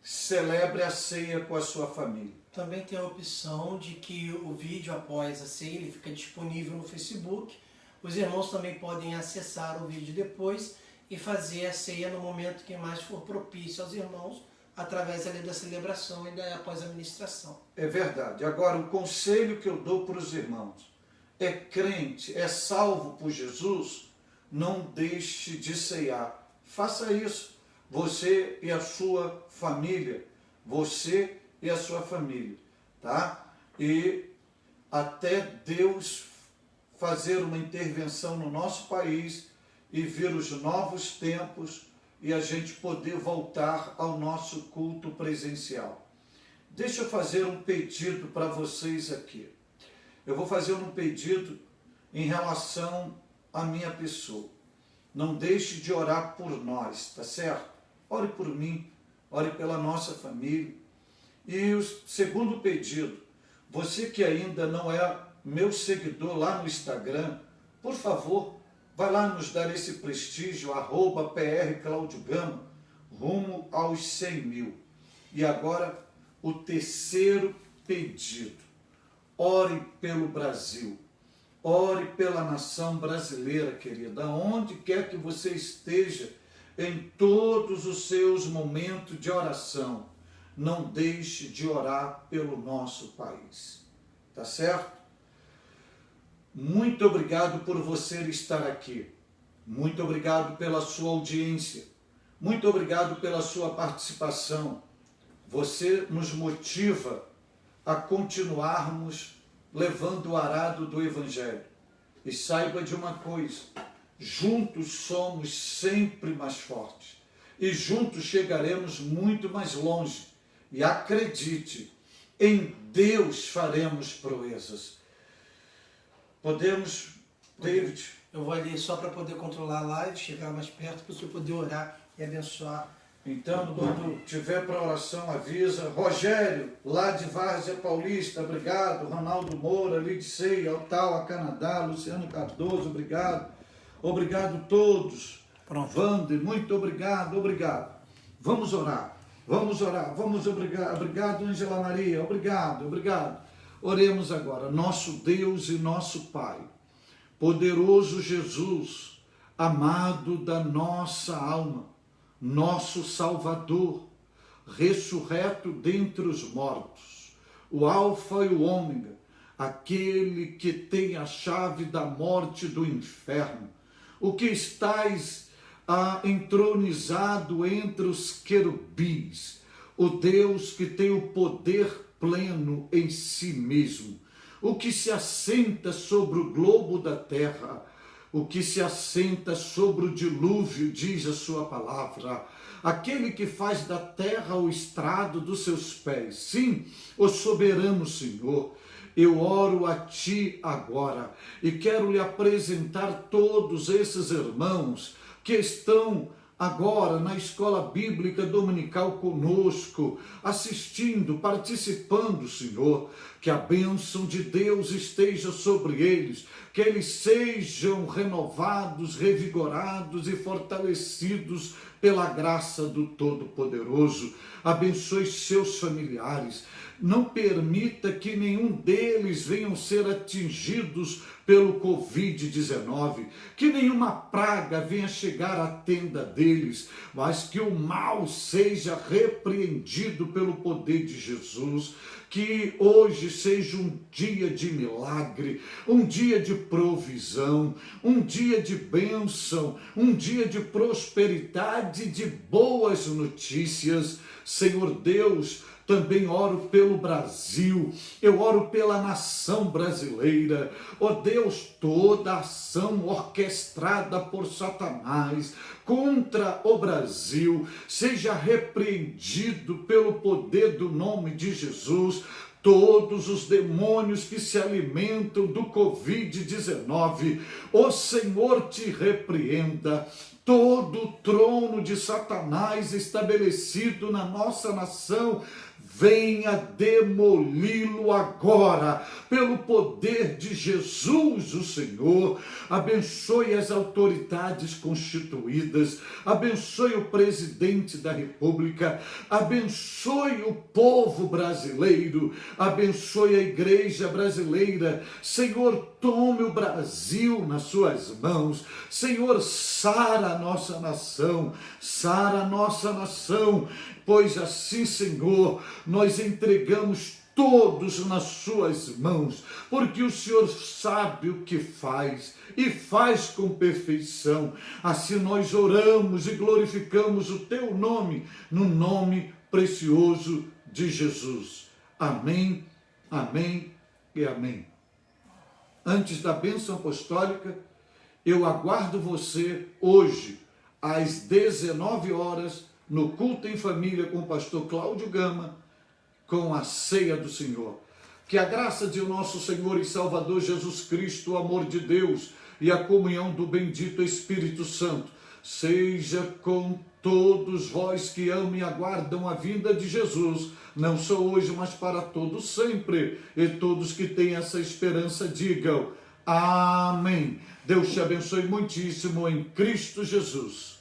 celebre a ceia com a sua família. Também tem a opção de que o vídeo após a ceia ele fica disponível no Facebook. Os irmãos também podem acessar o vídeo depois e fazer a ceia no momento que mais for propício aos irmãos, através ali da celebração e após a ministração. É verdade. Agora, o conselho que eu dou para os irmãos: é crente, é salvo por Jesus, não deixe de ceiar. Faça isso. Você e a sua família. Você e a sua família. Tá? E até Deus fazer uma intervenção no nosso país e vir os novos tempos e a gente poder voltar ao nosso culto presencial. Deixa eu fazer um pedido para vocês aqui. Eu vou fazer um pedido em relação à minha pessoa. Não deixe de orar por nós, tá certo? Ore por mim, ore pela nossa família. E o segundo pedido, você que ainda não é meu seguidor lá no Instagram, por favor, vai lá nos dar esse prestígio, @PR Cláudio Gama, rumo aos 100 mil. E agora, o terceiro pedido. Ore pelo Brasil. Ore pela nação brasileira, querida. Onde quer que você esteja, em todos os seus momentos de oração, não deixe de orar pelo nosso país. Tá certo? Muito obrigado por você estar aqui. Muito obrigado pela sua audiência. Muito obrigado pela sua participação. Você nos motiva a continuarmos levando o arado do Evangelho. E saiba de uma coisa: juntos somos sempre mais fortes. E juntos chegaremos muito mais longe. E acredite, em Deus faremos proezas. Podemos, David? Eu vou ali só para poder controlar a live, chegar mais perto, para você poder orar e abençoar. Então, quando tiver para oração, avisa. Rogério, lá de Várzea Paulista, obrigado. Ronaldo Moura, Lidicei, Ottawa, Canadá. Luciano Cardoso, obrigado. Obrigado a todos. Pronto. Wander, muito obrigado. Vamos orar. Obrigado, Ângela Maria. Obrigado. Oremos agora. Nosso Deus e nosso Pai, poderoso Jesus, amado da nossa alma, nosso Salvador, ressurreto dentre os mortos, o Alfa e o Ômega, aquele que tem a chave da morte e do inferno, o que estais entronizado entre os querubins, o Deus que tem o poder pleno em si mesmo, o que se assenta sobre o globo da terra, o que se assenta sobre o dilúvio, diz a sua palavra, aquele que faz da terra o estrado dos seus pés, sim, o soberano Senhor. Eu oro a Ti agora e quero lhe apresentar todos esses irmãos que estão agora na escola bíblica dominical conosco, assistindo, participando, Senhor, que a bênção de Deus esteja sobre eles, que eles sejam renovados, revigorados e fortalecidos pela graça do Todo-Poderoso. Abençoe seus familiares, não permita que nenhum deles venham ser atingidos pelo Covid-19, que nenhuma praga venha chegar à tenda deles, mas que o mal seja repreendido pelo poder de Jesus, que hoje seja um dia de milagre, um dia de provisão, um dia de bênção, um dia de prosperidade, de boas notícias. Senhor Deus, também oro pelo Brasil, eu oro pela nação brasileira. Ó Deus, toda ação orquestrada por Satanás contra o Brasil seja repreendido pelo poder do nome de Jesus. Todos os demônios que se alimentam do Covid-19, o Senhor te repreenda. Todo o trono de Satanás estabelecido na nossa nação, venha demoli-lo agora, pelo poder de Jesus, o Senhor. Abençoe as autoridades constituídas, abençoe o presidente da República, abençoe o povo brasileiro, abençoe a igreja brasileira. Senhor, tome o Brasil nas suas mãos. Senhor, sara a nossa nação, sara a nossa nação, pois assim, Senhor, nós entregamos todos nas suas mãos, porque o Senhor sabe o que faz e faz com perfeição. Assim nós oramos e glorificamos o teu nome, no nome precioso de Jesus. Amém, amém e amém. Antes da bênção apostólica, eu aguardo você hoje, às 19 horas, no culto em família com o pastor Cláudio Gama, com a ceia do Senhor. Que a graça de nosso Senhor e Salvador Jesus Cristo, o amor de Deus e a comunhão do bendito Espírito Santo seja com todos vós que amam e aguardam a vinda de Jesus, não só hoje, mas para todos sempre. E todos que têm essa esperança digam amém. Deus te abençoe muitíssimo em Cristo Jesus.